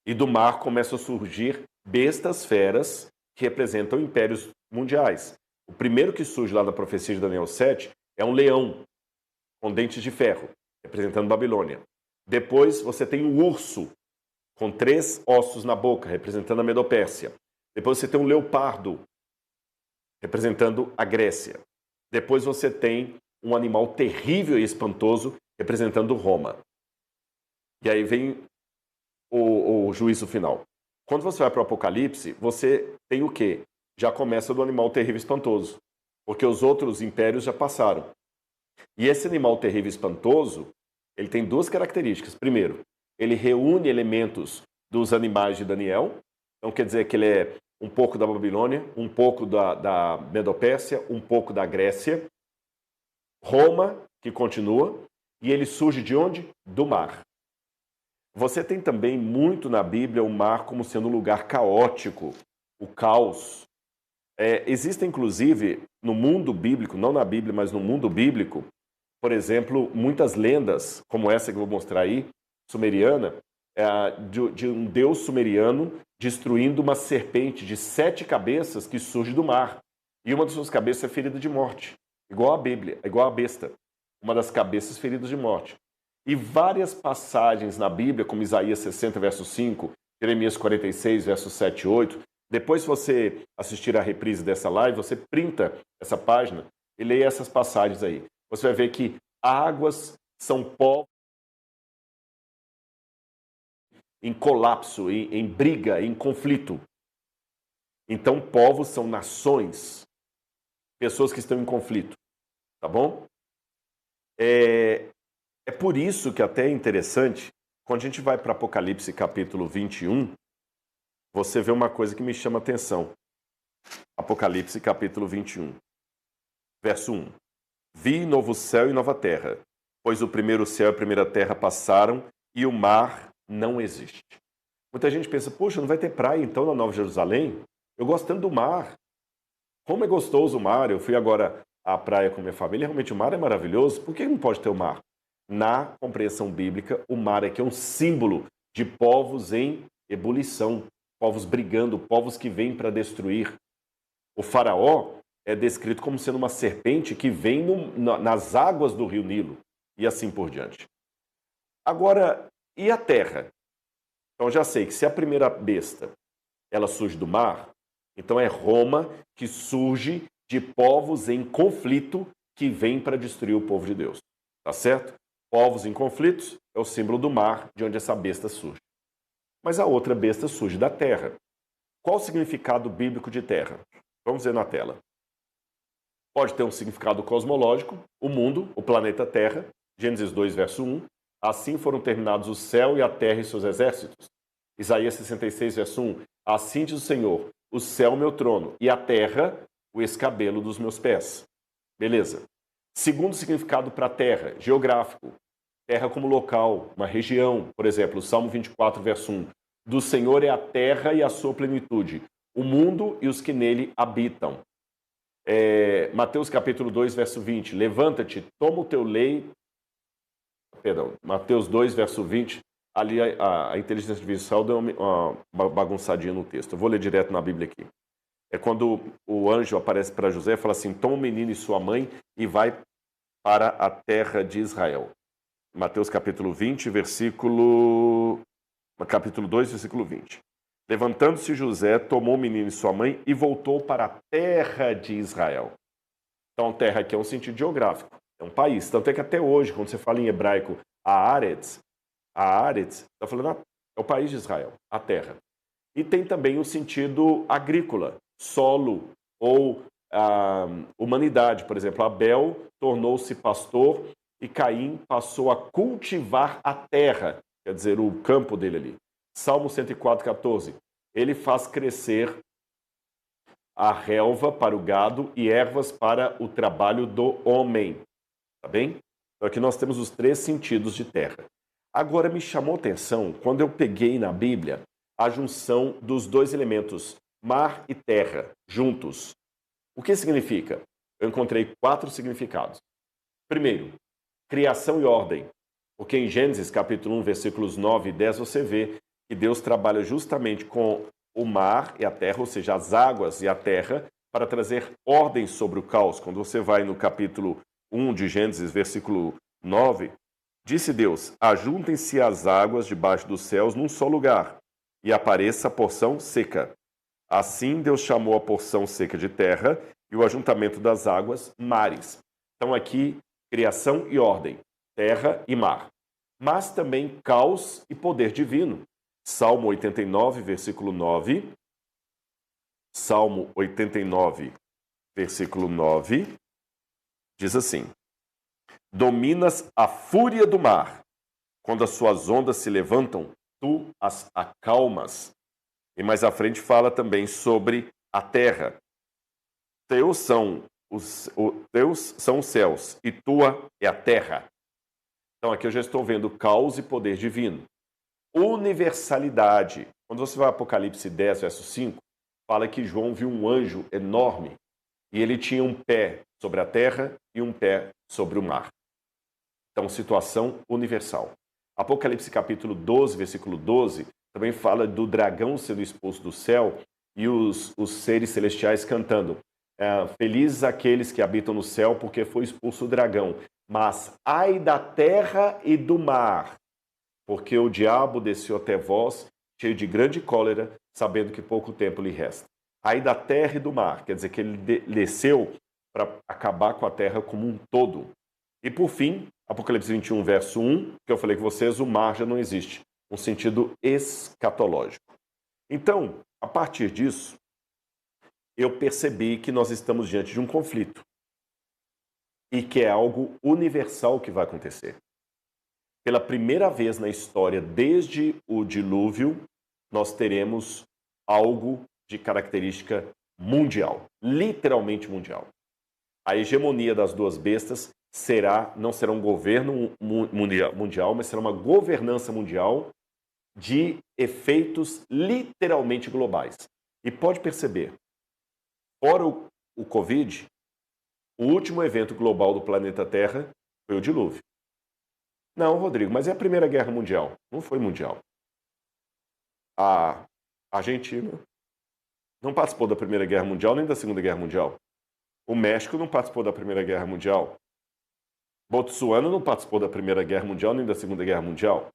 Speaker 1: E do mar começam a surgir bestas feras que representam impérios mundiais. O primeiro que surge lá na profecia de Daniel 7 é um leão com dentes de ferro, representando Babilônia. Depois você tem um urso com 3 ossos na boca, representando a Medopérsia. Depois você tem um leopardo, representando a Grécia. Depois você tem um animal terrível e espantoso, representando Roma. E aí vem o juízo final. Quando você vai para o Apocalipse, você tem o quê? Já começa do animal terrível e espantoso, porque os outros impérios já passaram. E esse animal terrível e espantoso, ele tem 2 características. Primeiro, ele reúne elementos dos animais de Daniel, então quer dizer que ele é um pouco da Babilônia, um pouco da Medopérsia, um pouco da Grécia, Roma, que continua, e ele surge de onde? Do mar. Você tem também muito na Bíblia o mar como sendo um lugar caótico, o caos. Existem, inclusive, no mundo bíblico, não na Bíblia, mas no mundo bíblico, por exemplo, muitas lendas, como essa que eu vou mostrar aí, sumeriana, de um deus sumeriano destruindo uma serpente de 7 cabeças que surge do mar. E uma das suas cabeças é ferida de morte, igual a Bíblia, igual a besta. Uma das cabeças feridas de morte. E várias passagens na Bíblia, como Isaías 60, verso 5, Jeremias 46, verso 7 e 8. Depois, se você assistir a reprise dessa live, você printa essa página e leia essas passagens aí. Você vai ver que águas são povos em colapso, em briga, em conflito. Então, povos são nações, pessoas que estão em conflito. Tá bom? É por isso que até é interessante, quando a gente vai para Apocalipse capítulo 21, você vê uma coisa que me chama a atenção. Apocalipse capítulo 21, verso 1. Vi novo céu e nova terra, pois o primeiro céu e a primeira terra passaram e o mar não existe. Muita gente pensa, poxa, não vai ter praia então na Nova Jerusalém? Eu gosto tanto do mar. Como é gostoso o mar. Eu fui agora à praia com minha família, realmente o mar é maravilhoso. Por que não pode ter o mar? Na compreensão bíblica, o mar é que é um símbolo de povos em ebulição, povos brigando, povos que vêm para destruir. O faraó é descrito como sendo uma serpente que vem nas águas do rio Nilo, e assim por diante. Agora, e a terra? Então já sei que se a primeira besta ela surge do mar, então é Roma que surge de povos em conflito que vem para destruir o povo de Deus. Tá certo? Povos em conflitos é o símbolo do mar, de onde essa besta surge. Mas a outra besta surge da terra. Qual o significado bíblico de terra? Vamos ver na tela. Pode ter um significado cosmológico, o mundo, o planeta Terra, Gênesis 2, verso 1. Assim foram terminados o céu e a terra e seus exércitos. Isaías 66, verso 1. Assim diz o Senhor, o céu meu trono e a terra o escabelo dos meus pés. Beleza. Segundo significado para a terra, geográfico. Terra como local, uma região. Por exemplo, o Salmo 24, verso 1. Do Senhor é a terra e a sua plenitude, o mundo e os que nele habitam. Mateus capítulo 2, verso 20. Levanta-te, toma o teu leito. Perdão, Mateus 2, verso 20. Ali a inteligência artificial deu uma bagunçadinha no texto. Eu vou ler direto na Bíblia aqui. É quando o anjo aparece para José e fala assim, toma o menino e sua mãe e vai para a terra de Israel. Mateus capítulo 20, capítulo 2, versículo 20. Levantando-se José, tomou o menino e sua mãe e voltou para a terra de Israel. Então, terra aqui é um sentido geográfico, é um país. Tanto é que até hoje, quando você fala em hebraico, Haaretz, está falando é o país de Israel, a terra. E tem também o sentido agrícola, solo ou humanidade. Por exemplo, Abel tornou-se pastor e Caim passou a cultivar a terra, quer dizer, o campo dele ali. Salmo 104, 14. Ele faz crescer a relva para o gado e ervas para o trabalho do homem. Tá bem? Então aqui nós temos os 3 sentidos de terra. Agora me chamou a atenção quando eu peguei na Bíblia a junção dos 2 elementos, mar e terra, juntos. O que significa? Eu encontrei 4 significados. Primeiro, criação e ordem. Porque em Gênesis capítulo 1, versículos 9 e 10, você vê que Deus trabalha justamente com o mar e a terra, ou seja, as águas e a terra, para trazer ordem sobre o caos. Quando você vai no capítulo 1 de Gênesis, versículo 9, disse Deus: ajuntem-se as águas debaixo dos céus num só lugar, e apareça a porção seca. Assim Deus chamou a porção seca de terra e o ajuntamento das águas, mares. Então aqui, criação e ordem, terra e mar. Mas também caos e poder divino. Salmo 89, versículo 9. Salmo 89, versículo 9, diz assim: dominas a fúria do mar. Quando as suas ondas se levantam, tu as acalmas. E mais à frente fala também sobre a terra. Teus são os céus e tua é a terra. Então aqui eu já estou vendo caos e poder divino. Universalidade. Quando você vai a Apocalipse 10, verso 5, fala que João viu um anjo enorme e ele tinha um pé sobre a terra e um pé sobre o mar. Então, situação universal. Apocalipse capítulo 12, versículo 12, também fala do dragão sendo expulso do céu e os seres celestiais cantando: felizes aqueles que habitam no céu, porque foi expulso o dragão. Mas ai da terra e do mar, porque o diabo desceu até vós, cheio de grande cólera, sabendo que pouco tempo lhe resta. Ai da terra e do mar, quer dizer que ele desceu para acabar com a terra como um todo. E por fim, Apocalipse 21, verso 1, que eu falei com vocês, o mar já não existe, um sentido escatológico. Então, a partir disso, eu percebi que nós estamos diante de um conflito e que é algo universal que vai acontecer. Pela primeira vez na história, desde o dilúvio, nós teremos algo de característica mundial, literalmente mundial. A hegemonia das 2 bestas não será um governo mundial, mas será uma governança mundial de efeitos literalmente globais. E pode perceber, fora o Covid, o último evento global do planeta Terra foi o dilúvio. Não, Rodrigo, mas é a Primeira Guerra Mundial. Não foi mundial. A Argentina não participou da Primeira Guerra Mundial nem da Segunda Guerra Mundial. O México não participou da Primeira Guerra Mundial. Botsuana não participou da Primeira Guerra Mundial nem da Segunda Guerra Mundial.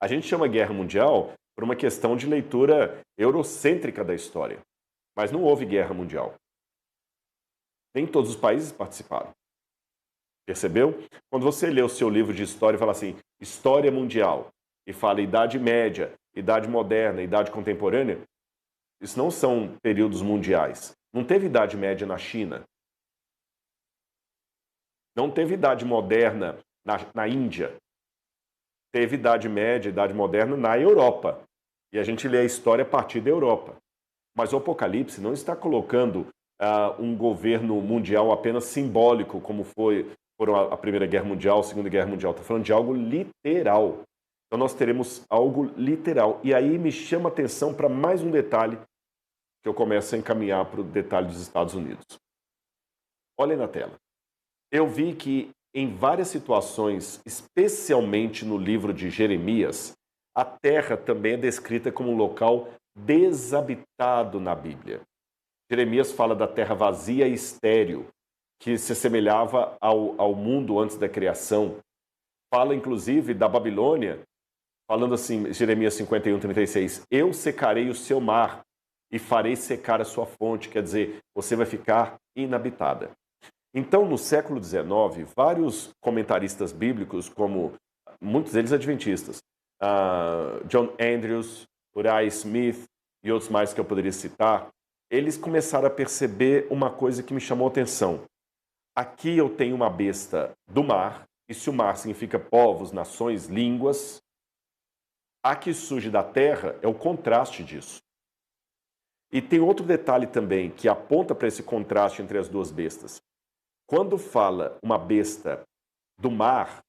Speaker 1: A gente chama Guerra Mundial por uma questão de leitura eurocêntrica da história. Mas não houve Guerra Mundial. Nem todos os países participaram. Percebeu? Quando você lê o seu livro de história e fala assim, História Mundial, e fala Idade Média, Idade Moderna, Idade Contemporânea, isso não são períodos mundiais. Não teve Idade Média na China. Não teve Idade Moderna na Índia. Teve Idade Média, Idade Moderna na Europa. E a gente lê a história a partir da Europa. Mas o Apocalipse não está colocando um governo mundial apenas simbólico, como foram a Primeira Guerra Mundial, a Segunda Guerra Mundial. Está falando de algo literal. Então nós teremos algo literal. E aí me chama a atenção para mais um detalhe que eu começo a encaminhar para o detalhe dos Estados Unidos. Olhem na tela. Eu vi que em várias situações, especialmente no livro de Jeremias, a terra também é descrita como um local desabitado na Bíblia. Jeremias fala da terra vazia e estéril, que se assemelhava ao mundo antes da criação. Fala, inclusive, da Babilônia, falando assim, Jeremias 51, 36, eu secarei o seu mar e farei secar a sua fonte, quer dizer, você vai ficar inabitada. Então, no século XIX, vários comentaristas bíblicos, como muitos deles adventistas, John Andrews, Uriah Smith e outros mais que eu poderia citar, eles começaram a perceber uma coisa que me chamou a atenção. Aqui eu tenho uma besta do mar, e se o mar significa povos, nações, línguas, a que surge da terra é o contraste disso. E tem outro detalhe também que aponta para esse contraste entre as 2 bestas. Quando fala uma besta do mar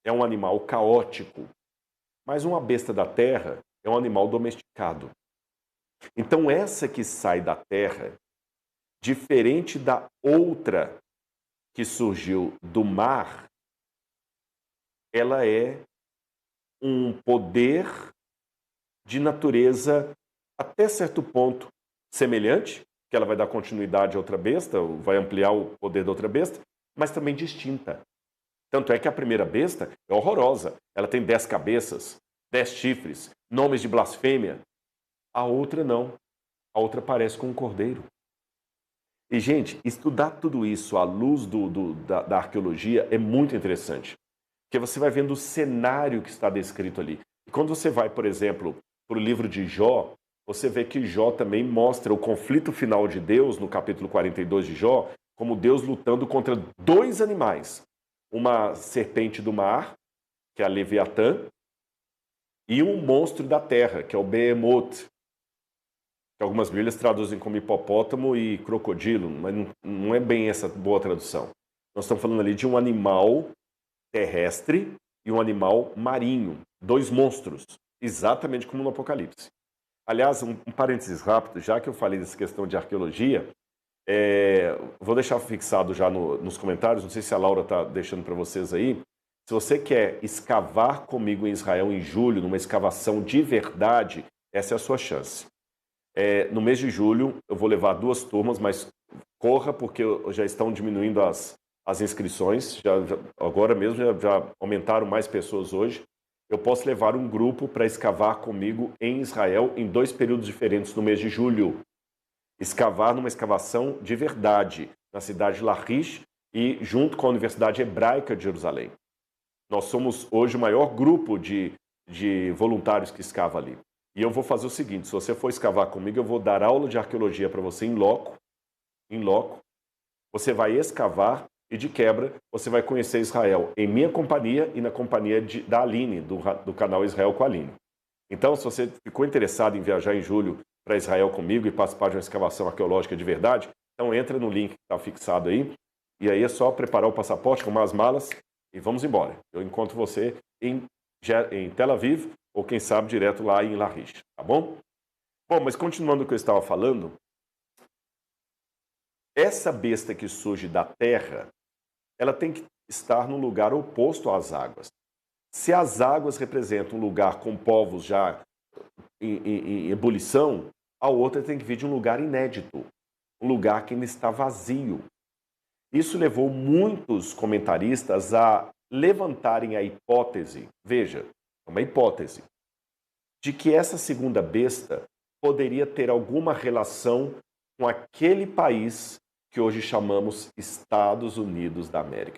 Speaker 1: é um animal caótico, mas uma besta da terra é um animal domesticado. Então, essa que sai da terra, diferente da outra que surgiu do mar, ela é um poder de natureza até certo ponto semelhante, que ela vai dar continuidade a outra besta, vai ampliar o poder da outra besta, mas também distinta. Tanto é que a primeira besta é horrorosa. Ela tem 10 cabeças, 10 chifres, nomes de blasfêmia. A outra não. A outra parece com um cordeiro. E, gente, estudar tudo isso à luz da arqueologia é muito interessante. Porque você vai vendo o cenário que está descrito ali. E quando você vai, por exemplo, para o livro de Jó, você vê que Jó também mostra o conflito final de Deus, no capítulo 42 de Jó, como Deus lutando contra dois animais. Uma serpente do mar, que é a Leviatã, e um monstro da terra, que é o Behemoth, que algumas Bíblias traduzem como hipopótamo e crocodilo, mas não é bem essa boa tradução. Nós estamos falando ali de um animal terrestre e um animal marinho, dois monstros, exatamente como no Apocalipse. Aliás, um parênteses rápido, já que eu falei dessa questão de arqueologia, vou deixar fixado já nos comentários, não sei se a Laura está deixando para vocês aí. Se você quer escavar comigo em Israel em julho, numa escavação de verdade, essa é a sua chance. No mês de julho, eu vou levar 2 turmas, mas corra, porque já estão diminuindo as inscrições. Agora mesmo já aumentaram mais pessoas hoje. Eu posso levar um grupo para escavar comigo em Israel em 2 períodos diferentes no mês de julho. Escavar numa escavação de verdade, na cidade de Lachish e junto com a Universidade Hebraica de Jerusalém. Nós somos hoje o maior grupo de voluntários que escava ali. E eu vou fazer o seguinte, se você for escavar comigo, eu vou dar aula de arqueologia para você em loco. Você vai escavar e, de quebra, você vai conhecer Israel em minha companhia e na companhia da Aline, do canal Israel com a Aline. Então, se você ficou interessado em viajar em julho para Israel comigo e participar de uma escavação arqueológica de verdade, então entra no link que está fixado aí, e aí é só preparar o passaporte, arrumar as malas e vamos embora. Eu encontro você em Tel Aviv, ou quem sabe direto lá em Lachish, tá bom? Bom, mas continuando o que eu estava falando, essa besta que surge da terra, ela tem que estar no lugar oposto às águas. Se as águas representam um lugar com povos já em ebulição, a outra tem que vir de um lugar inédito, um lugar que ainda está vazio. Isso levou muitos comentaristas a levantarem a hipótese, veja, uma hipótese, de que essa segunda besta poderia ter alguma relação com aquele país que hoje chamamos Estados Unidos da América.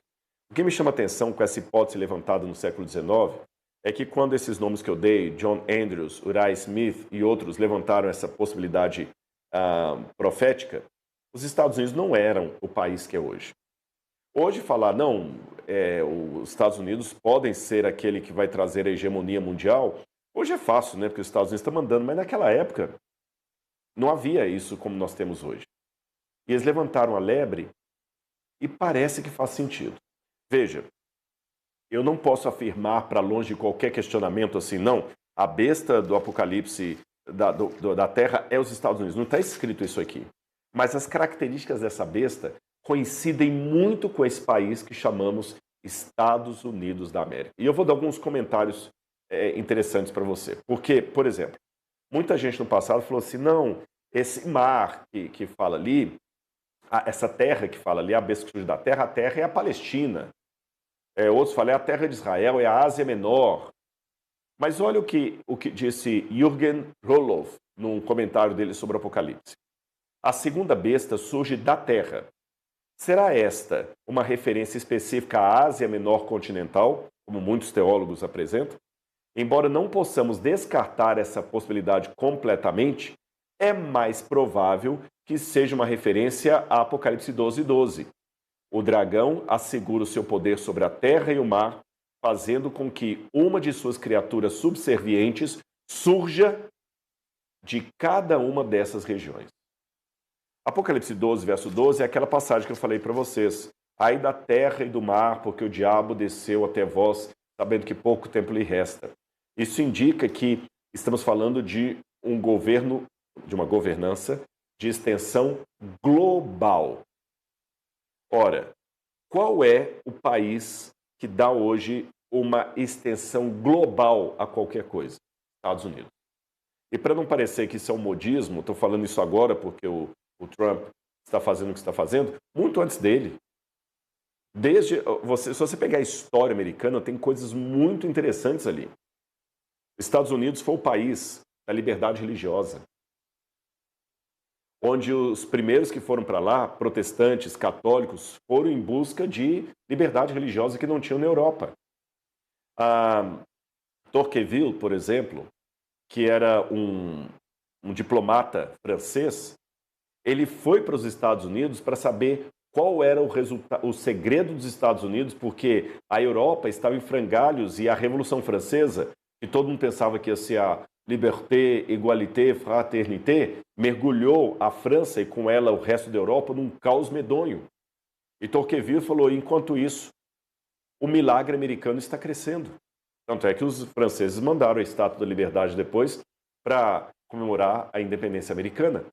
Speaker 1: O que me chama a atenção com essa hipótese levantada no século XIX é que quando esses nomes que eu dei, John Andrews, Uriah Smith e outros levantaram essa possibilidade profética, os Estados Unidos não eram o país que é hoje. Hoje falar, não, os Estados Unidos podem ser aquele que vai trazer a hegemonia mundial, hoje é fácil, né? Porque os Estados Unidos estão mandando, mas naquela época não havia isso como nós temos hoje. E eles levantaram a lebre e parece que faz sentido. Veja, eu não posso afirmar para longe de qualquer questionamento assim, não, a besta do Apocalipse da Terra é os Estados Unidos. Não está escrito isso aqui. Mas as características dessa besta coincidem muito com esse país que chamamos Estados Unidos da América. E eu vou dar alguns comentários interessantes para você. Porque, por exemplo, muita gente no passado falou assim, não, esse mar que fala ali, essa terra que fala ali, a besta que surge da terra, a terra é a Palestina. Outros falam, é a terra de Israel, é a Ásia Menor. Mas olha o que disse Jürgen Roloff num comentário dele sobre o Apocalipse. A segunda besta surge da terra. Será esta uma referência específica à Ásia Menor continental, como muitos teólogos apresentam? Embora não possamos descartar essa possibilidade completamente, é mais provável que seja uma referência a Apocalipse 12:12. O dragão assegura o seu poder sobre a terra e o mar, fazendo com que uma de suas criaturas subservientes surja de cada uma dessas regiões. Apocalipse 12, verso 12, é aquela passagem que eu falei para vocês, Ai da terra e do mar, porque o diabo desceu até vós, sabendo que pouco tempo lhe resta. Isso indica que estamos falando de um governo, de uma governança de extensão global. Ora, qual é o país que dá hoje uma extensão global a qualquer coisa? Estados Unidos. E para não parecer que isso é um modismo, estou falando isso agora porque o Trump está fazendo o que está fazendo, muito antes dele. Se você pegar a história americana, tem coisas muito interessantes ali. Estados Unidos foi o país da liberdade religiosa, onde os primeiros que foram para lá, protestantes, católicos, foram em busca de liberdade religiosa que não tinham na Europa. Tocqueville, por exemplo, que era um diplomata francês, ele foi para os Estados Unidos para saber qual era o segredo dos Estados Unidos, porque a Europa estava em frangalhos e a Revolução Francesa, que todo mundo pensava que ia ser a liberté, égalité, fraternité, mergulhou a França e com ela o resto da Europa num caos medonho. E Tocqueville falou, enquanto isso, o milagre americano está crescendo. Tanto é que os franceses mandaram a Estátua da Liberdade depois para comemorar a independência americana.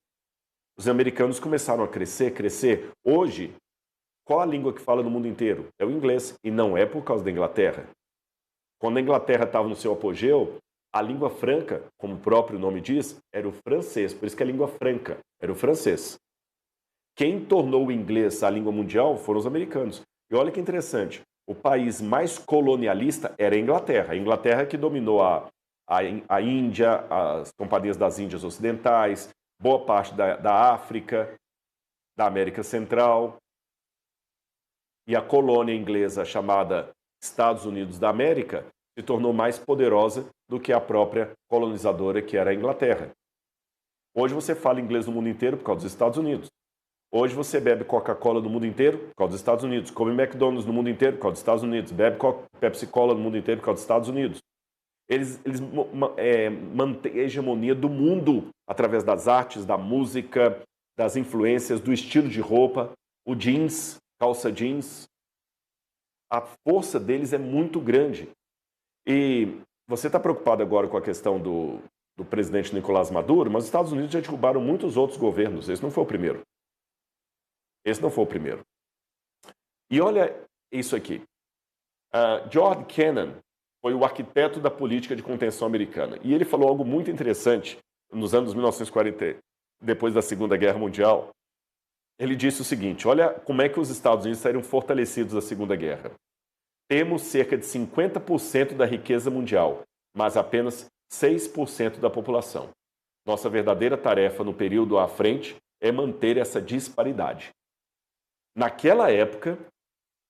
Speaker 1: Os americanos começaram a crescer. Hoje, qual a língua que fala no mundo inteiro? É o inglês, e não é por causa da Inglaterra. Quando a Inglaterra estava no seu apogeu, a língua franca, como o próprio nome diz, era o francês. Por isso que a língua franca era o francês. Quem tornou o inglês a língua mundial foram os americanos. E olha que interessante, o país mais colonialista era a Inglaterra. A Inglaterra que dominou a Índia, as companhias das Índias Ocidentais, boa parte da África, da América Central. E a colônia inglesa chamada Estados Unidos da América se tornou mais poderosa do que a própria colonizadora, que era a Inglaterra. Hoje você fala inglês no mundo inteiro por causa dos Estados Unidos. Hoje você bebe Coca-Cola no mundo inteiro por causa dos Estados Unidos. Come McDonald's no mundo inteiro por causa dos Estados Unidos. Bebe Pepsi-Cola no mundo inteiro por causa dos Estados Unidos. Eles mantêm a hegemonia do mundo através das artes, da música, das influências, do estilo de roupa, o jeans, calça jeans. A força deles é muito grande. E você está preocupado agora com a questão do presidente Nicolás Maduro, mas os Estados Unidos já derrubaram muitos outros governos. Esse não foi o primeiro. Esse não foi o primeiro. E olha isso aqui. George Kennan foi o arquiteto da política de contenção americana. E ele falou algo muito interessante nos anos 1940, depois da Segunda Guerra Mundial. Ele disse o seguinte, olha como é que os Estados Unidos saíram fortalecidos da Segunda Guerra. Temos cerca de 50% da riqueza mundial, mas apenas 6% da população. Nossa verdadeira tarefa no período à frente é manter essa disparidade. Naquela época,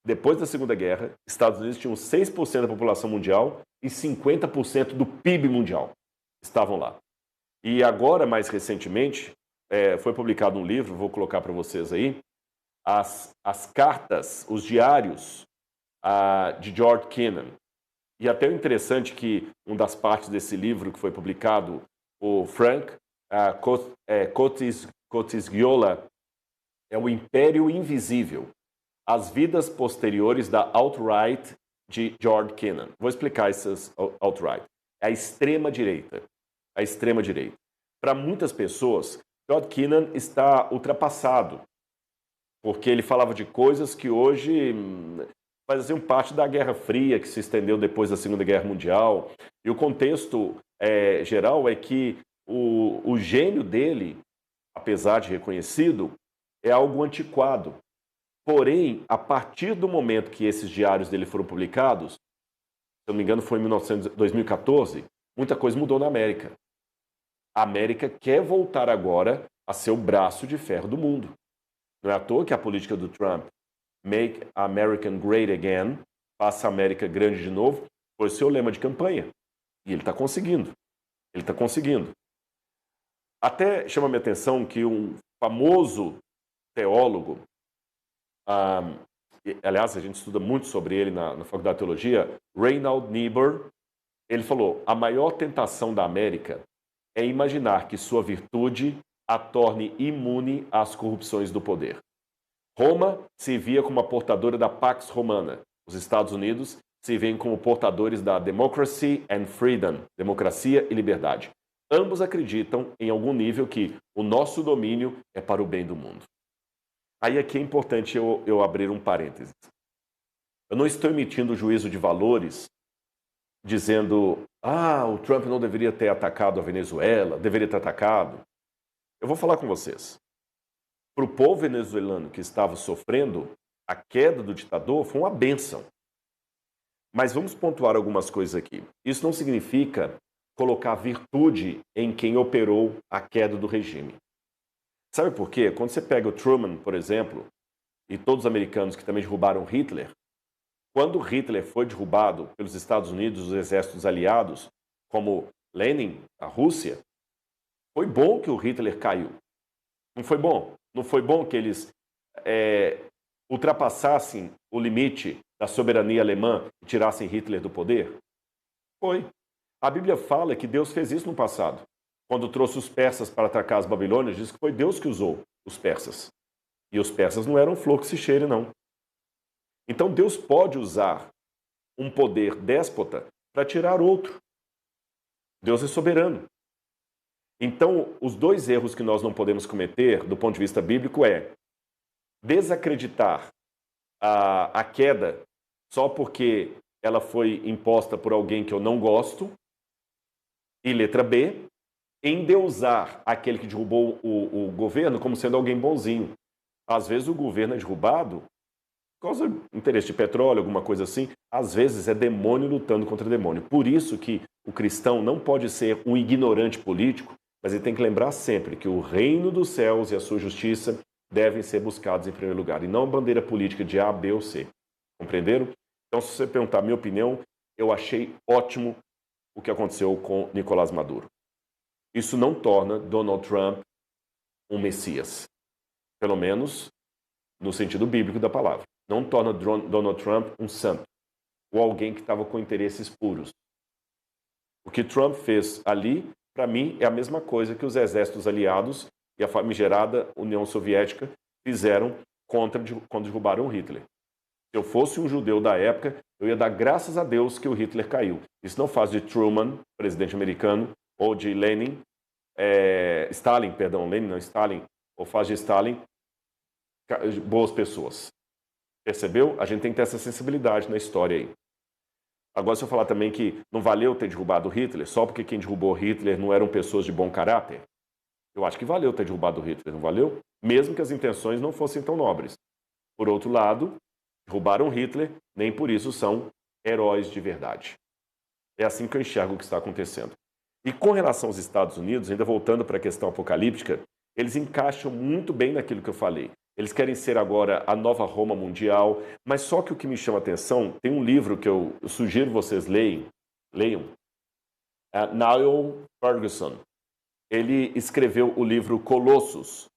Speaker 1: depois da Segunda Guerra, Estados Unidos tinham 6% da população mundial e 50% do PIB mundial estavam lá. E agora, mais recentemente, foi publicado um livro, vou colocar para vocês aí, as cartas, os diários de George Kennan. E até o interessante que uma das partes desse livro que foi publicado, o Frank Cotisciola, é o Império Invisível, as vidas posteriores da alt-right de George Kennan. Vou explicar essas alt-right. É a extrema-direita. A extrema-direita. Para muitas pessoas, George Kennan está ultrapassado, porque ele falava de coisas que hoje faziam parte da Guerra Fria, que se estendeu depois da Segunda Guerra Mundial. E o contexto geral é que o gênio dele, apesar de reconhecido, é algo antiquado. Porém, a partir do momento que esses diários dele foram publicados, se não me engano foi em 2014, muita coisa mudou na América. A América quer voltar agora a ser o braço de ferro do mundo. Não é à toa que a política do Trump, Make America Great Again, faça a América grande de novo, foi seu lema de campanha. E ele está conseguindo. Ele está conseguindo. Até chama minha atenção que um famoso teólogo, aliás, a gente estuda muito sobre ele na Faculdade de Teologia, Reinhold Niebuhr, ele falou, a maior tentação da América é imaginar que sua virtude a torne imune às corrupções do poder. Roma se via como a portadora da Pax Romana. Os Estados Unidos se veem como portadores da Democracy and Freedom, democracia e liberdade. Ambos acreditam, em algum nível, que o nosso domínio é para o bem do mundo. Aí aqui é importante eu abrir um parênteses. Eu não estou emitindo juízo de valores dizendo o Trump não deveria ter atacado a Venezuela, deveria ter atacado. Eu vou falar com vocês. Para o povo venezuelano que estava sofrendo, a queda do ditador foi uma bênção. Mas vamos pontuar algumas coisas aqui. Isso não significa colocar virtude em quem operou a queda do regime. Sabe por quê? Quando você pega o Truman, por exemplo, e todos os americanos que também derrubaram Hitler, quando Hitler foi derrubado pelos Estados Unidos, os exércitos aliados, como Lenin, a Rússia, foi bom que o Hitler caiu. Não foi bom? Não foi bom que eles ultrapassassem o limite da soberania alemã e tirassem Hitler do poder? Foi. A Bíblia fala que Deus fez isso no passado. Quando trouxe os persas para atacar as babilônias, diz que foi Deus que usou os persas. E os persas não eram flor que se cheire, não. Então Deus pode usar um poder déspota para tirar outro. Deus é soberano. Então, os dois erros que nós não podemos cometer, do ponto de vista bíblico, é desacreditar a queda só porque ela foi imposta por alguém que eu não gosto, e letra B, endeusar aquele que derrubou o governo como sendo alguém bonzinho. Às vezes o governo é derrubado por causa do interesse de petróleo, alguma coisa assim. Às vezes é demônio lutando contra demônio. Por isso que o cristão não pode ser um ignorante político, mas ele tem que lembrar sempre que o reino dos céus e a sua justiça devem ser buscados em primeiro lugar, e não a bandeira política de A, B ou C. Compreenderam? Então, se você perguntar a minha opinião, eu achei ótimo o que aconteceu com Nicolás Maduro. Isso não torna Donald Trump um messias. Pelo menos no sentido bíblico da palavra. Não torna Donald Trump um santo, ou alguém que estava com interesses puros. O que Trump fez ali, para mim, é a mesma coisa que os exércitos aliados e a famigerada União Soviética fizeram quando derrubaram Hitler. Se eu fosse um judeu da época, eu ia dar graças a Deus que o Hitler caiu. Isso não faz de Truman, presidente americano, ou de Lenin, Stalin, ou faz de Stalin boas pessoas. Percebeu? A gente tem que ter essa sensibilidade na história aí. Agora, se eu falar também que não valeu ter derrubado Hitler, só porque quem derrubou Hitler não eram pessoas de bom caráter, eu acho que valeu ter derrubado Hitler, não valeu? Mesmo que as intenções não fossem tão nobres. Por outro lado, derrubaram Hitler, nem por isso são heróis de verdade. É assim que eu enxergo o que está acontecendo. E com relação aos Estados Unidos, ainda voltando para a questão apocalíptica, eles encaixam muito bem naquilo que eu falei. Eles querem ser agora a nova Roma mundial, mas só que o que me chama a atenção, tem um livro que eu sugiro vocês leiam, Niall Ferguson. Ele escreveu o livro Colossos,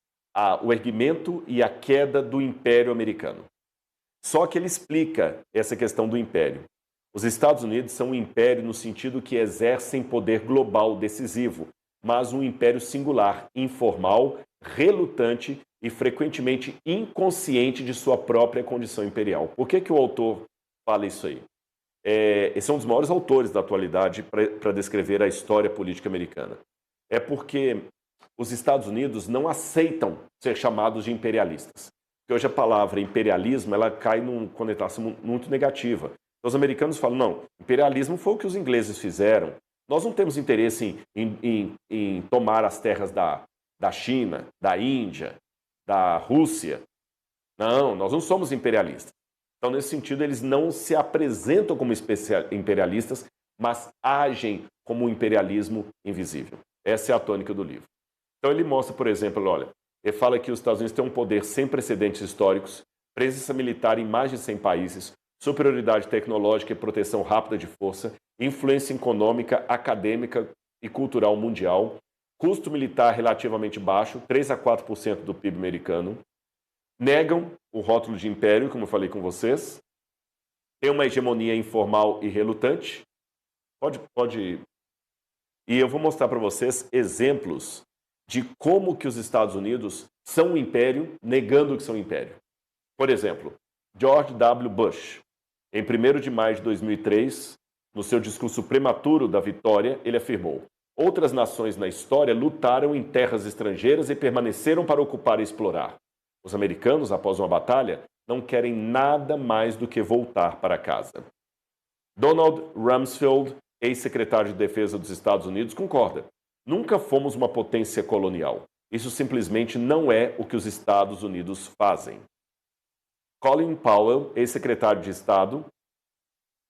Speaker 1: o erguimento e a queda do Império Americano. Só que ele explica essa questão do império. Os Estados Unidos são um império no sentido que exercem poder global decisivo, mas um império singular, informal, relutante e frequentemente inconsciente de sua própria condição imperial. Por que o autor fala isso aí? Esse é um dos maiores autores da atualidade para descrever a história política americana. É porque os Estados Unidos não aceitam ser chamados de imperialistas. Porque hoje a palavra imperialismo ela cai numa conotação muito negativa. Então, os americanos falam, não, imperialismo foi o que os ingleses fizeram. Nós não temos interesse em tomar as terras da China, da Índia, da Rússia. Não, nós não somos imperialistas. Então, nesse sentido, eles não se apresentam como imperialistas, mas agem como um imperialismo invisível. Essa é a tônica do livro. Então, ele mostra, por exemplo, olha, ele fala que os Estados Unidos têm um poder sem precedentes históricos, presença militar em mais de 100 países, superioridade tecnológica e proteção rápida de força, influência econômica, acadêmica e cultural mundial, custo militar relativamente baixo, 3 a 4% do PIB americano, negam o rótulo de império, como eu falei com vocês, tem uma hegemonia informal e relutante. Pode. E eu vou mostrar para vocês exemplos de como que os Estados Unidos são um império, negando que são um império. Por exemplo, George W. Bush, em 1º de maio de 2003, no seu discurso prematuro da vitória, ele afirmou: outras nações na história lutaram em terras estrangeiras e permaneceram para ocupar e explorar. Os americanos, após uma batalha, não querem nada mais do que voltar para casa. Donald Rumsfeld, ex-secretário de Defesa dos Estados Unidos, concorda. Nunca fomos uma potência colonial. Isso simplesmente não é o que os Estados Unidos fazem. Colin Powell, ex-secretário de Estado,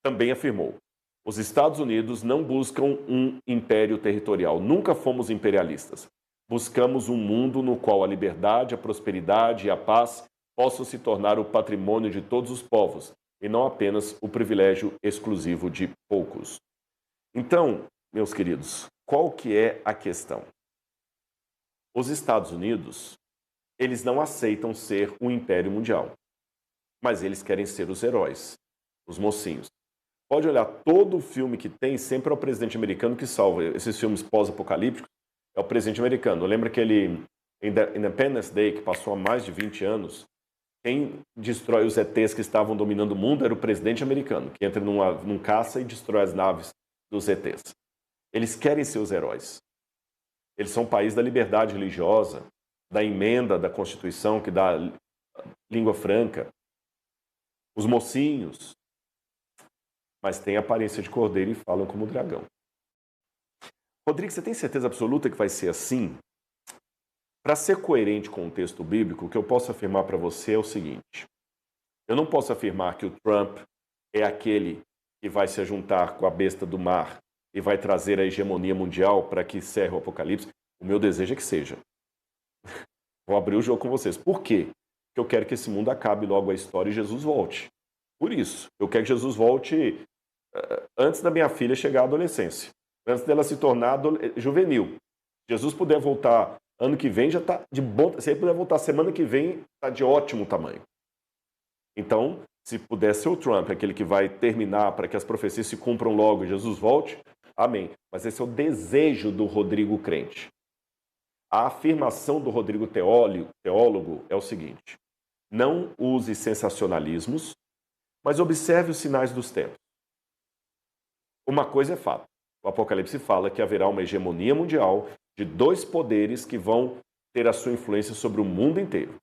Speaker 1: também afirmou: os Estados Unidos não buscam um império territorial. Nunca fomos imperialistas. Buscamos um mundo no qual a liberdade, a prosperidade e a paz possam se tornar o patrimônio de todos os povos, e não apenas o privilégio exclusivo de poucos. Então, meus queridos, qual que é a questão? Os Estados Unidos, eles não aceitam ser um império mundial, mas eles querem ser os heróis, os mocinhos. Pode olhar, todo filme que tem, sempre é o presidente americano que salva. Esses filmes pós-apocalípticos, é o presidente americano. Lembra aquele Independence Day, que passou há mais de 20 anos? Quem destrói os ETs que estavam dominando o mundo era o presidente americano, que entra num caça e destrói as naves dos ETs. Eles querem ser os heróis. Eles são um país da liberdade religiosa, da emenda da Constituição, que dá língua franca. Os mocinhos, mas têm aparência de cordeiro e falam como dragão. Rodrigo, você tem certeza absoluta que vai ser assim? Para ser coerente com o texto bíblico, o que eu posso afirmar para você é o seguinte: eu não posso afirmar que o Trump é aquele que vai se juntar com a besta do mar e vai trazer a hegemonia mundial para que encerre o apocalipse. O meu desejo é que seja. Vou abrir o jogo com vocês. Por quê? Porque eu quero que esse mundo acabe logo a história e Jesus volte. Por isso, eu quero que Jesus volte antes da minha filha chegar à adolescência, antes dela se tornar juvenil. Se Jesus puder voltar ano que vem, já está de bom. Se ele puder voltar semana que vem, está de ótimo tamanho. Então, se puder ser o Trump, aquele que vai terminar para que as profecias se cumpram logo e Jesus volte, amém. Mas esse é o desejo do Rodrigo crente. A afirmação do Rodrigo teólogo é o seguinte: não use sensacionalismos, mas observe os sinais dos tempos. Uma coisa é fato: o Apocalipse fala que haverá uma hegemonia mundial de dois poderes que vão ter a sua influência sobre o mundo inteiro.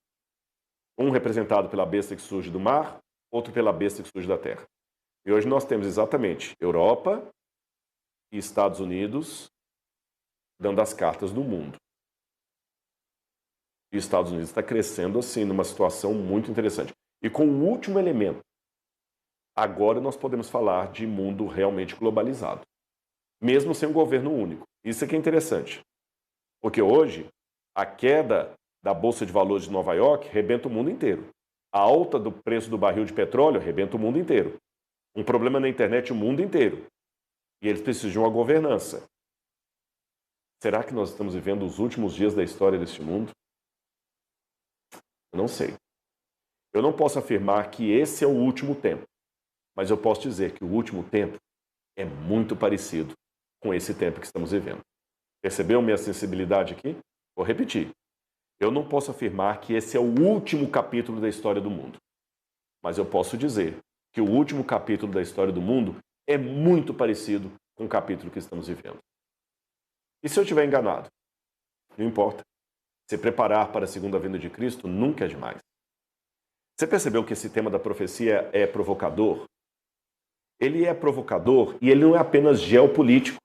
Speaker 1: Um representado pela besta que surge do mar, outro pela besta que surge da terra. E hoje nós temos exatamente Europa e Estados Unidos dando as cartas do mundo. E os Estados Unidos está crescendo assim, numa situação muito interessante. E com o último elemento, agora nós podemos falar de mundo realmente globalizado, mesmo sem um governo único. Isso é que é interessante, porque hoje a queda da Bolsa de Valores de Nova York rebenta o mundo inteiro. A alta do preço do barril de petróleo rebenta o mundo inteiro. Um problema na internet o mundo inteiro. E eles precisam de uma governança. Será que nós estamos vivendo os últimos dias da história deste mundo? Eu não sei. Eu não posso afirmar que esse é o último tempo, mas eu posso dizer que o último tempo é muito parecido com esse tempo que estamos vivendo. Percebeu minha sensibilidade aqui? Vou repetir. Eu não posso afirmar que esse é o último capítulo da história do mundo, mas eu posso dizer que o último capítulo da história do mundo é muito parecido com o capítulo que estamos vivendo. E se eu estiver enganado? Não importa. Se preparar para a segunda vinda de Cristo nunca é demais. Você percebeu que esse tema da profecia é provocador? Ele é provocador e ele não é apenas geopolítico.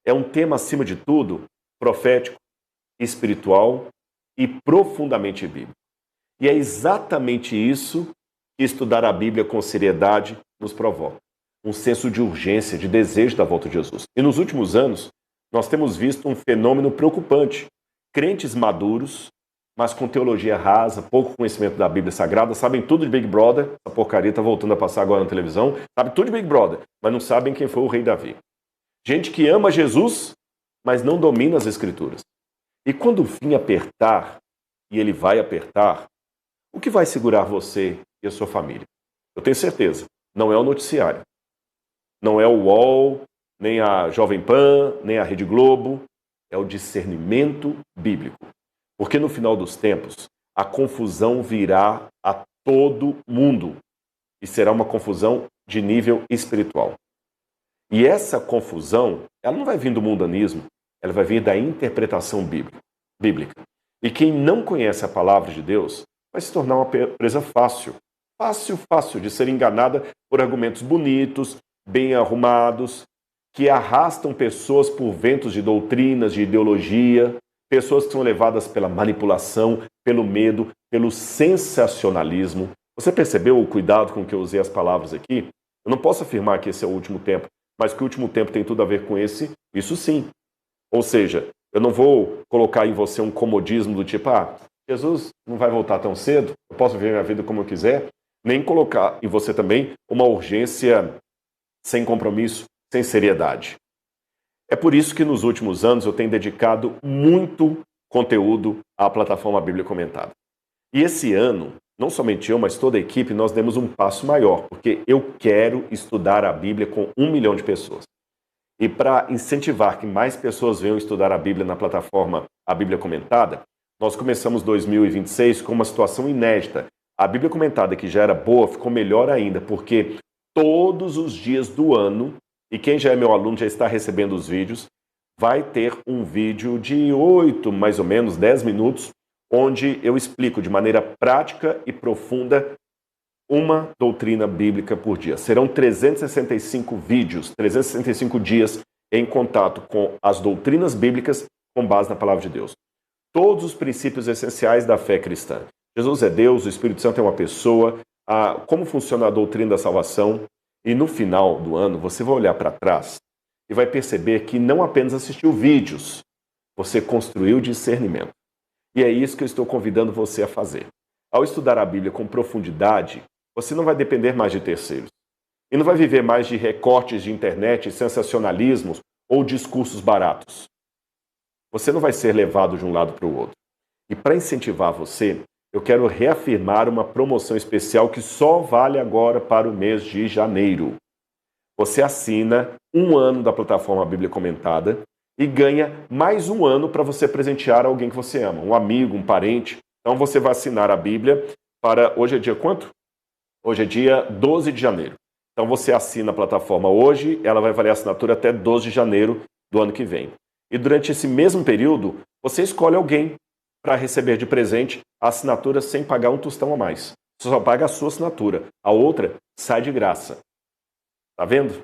Speaker 1: É um tema, acima de tudo, profético, espiritual e profundamente bíblico. E é exatamente isso que estudar a Bíblia com seriedade nos provoca. Um senso de urgência, de desejo da volta de Jesus. E nos últimos anos, nós temos visto um fenômeno preocupante. Crentes maduros, mas com teologia rasa, pouco conhecimento da Bíblia Sagrada, sabem tudo de Big Brother, essa porcaria está voltando a passar agora na televisão, sabe tudo de Big Brother, mas não sabem quem foi o rei Davi. Gente que ama Jesus, mas não domina as Escrituras. E quando o fim apertar, e ele vai apertar, o que vai segurar você e a sua família? Eu tenho certeza, não é o noticiário, não é o UOL, nem a Jovem Pan, nem a Rede Globo, é o discernimento bíblico. Porque no final dos tempos, a confusão virá a todo mundo. E será uma confusão de nível espiritual. E essa confusão, ela não vai vir do mundanismo, ela vai vir da interpretação bíblica. E quem não conhece a palavra de Deus vai se tornar uma presa fácil. Fácil de ser enganada por argumentos bonitos, bem arrumados, que arrastam pessoas por ventos de doutrinas, de ideologia, pessoas que são levadas pela manipulação, pelo medo, pelo sensacionalismo. Você percebeu o cuidado com que eu usei as palavras aqui? Eu não posso afirmar que esse é o último tempo, mas que o último tempo tem tudo a ver com esse, isso sim. Ou seja, eu não vou colocar em você um comodismo do tipo, Jesus não vai voltar tão cedo, eu posso viver minha vida como eu quiser, nem colocar em você também uma urgência sem compromisso, sem seriedade. É por isso que nos últimos anos eu tenho dedicado muito conteúdo à plataforma Bíblia Comentada. E esse ano, não somente eu, mas toda a equipe, nós demos um passo maior, porque eu quero estudar a Bíblia com 1 milhão de pessoas. E para incentivar que mais pessoas venham estudar a Bíblia na plataforma A Bíblia Comentada, nós começamos 2026 com uma situação inédita. A Bíblia Comentada, que já era boa, ficou melhor ainda, porque todos os dias do ano, e quem já é meu aluno já está recebendo os vídeos, vai ter um vídeo de 8, mais ou menos, 10 minutos, onde eu explico de maneira prática e profunda uma doutrina bíblica por dia. Serão 365 vídeos, 365 dias em contato com as doutrinas bíblicas com base na palavra de Deus. Todos os princípios essenciais da fé cristã. Jesus é Deus, o Espírito Santo é uma pessoa, como funciona a doutrina da salvação. E no final do ano, você vai olhar para trás e vai perceber que não apenas assistiu vídeos, você construiu discernimento. E é isso que eu estou convidando você a fazer. Ao estudar a Bíblia com profundidade, você não vai depender mais de terceiros. E não vai viver mais de recortes de internet, sensacionalismos ou discursos baratos. Você não vai ser levado de um lado para o outro. E para incentivar você, eu quero reafirmar uma promoção especial que só vale agora para o mês de janeiro. Você assina 1 ano da plataforma Bíblia Comentada e ganha mais 1 ano para você presentear alguém que você ama, um amigo, um parente. Então você vai assinar a Bíblia para... Hoje é dia quanto? Hoje é dia 12 de janeiro. Então você assina a plataforma hoje, ela vai valer a assinatura até 12 de janeiro do ano que vem. E durante esse mesmo período, você escolhe alguém para receber de presente a assinatura sem pagar um tostão a mais. Você só paga a sua assinatura. A outra sai de graça. Tá vendo?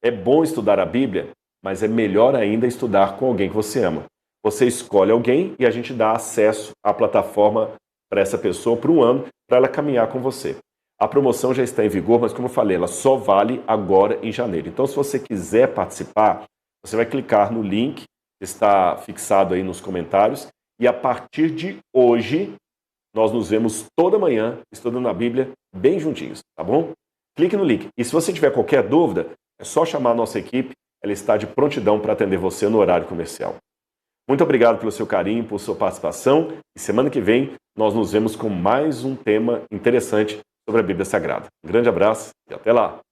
Speaker 1: É bom estudar a Bíblia, mas é melhor ainda estudar com alguém que você ama. Você escolhe alguém e a gente dá acesso à plataforma para essa pessoa por 1 ano, para ela caminhar com você. A promoção já está em vigor, mas como eu falei, ela só vale agora em janeiro. Então, se você quiser participar, você vai clicar no link que está fixado aí nos comentários. E a partir de hoje, nós nos vemos toda manhã estudando a Bíblia bem juntinhos, tá bom? Clique no link. E se você tiver qualquer dúvida, é só chamar a nossa equipe. Ela está de prontidão para atender você no horário comercial. Muito obrigado pelo seu carinho, por sua participação. E semana que vem, nós nos vemos com mais um tema interessante sobre a Bíblia Sagrada. Um grande abraço e até lá!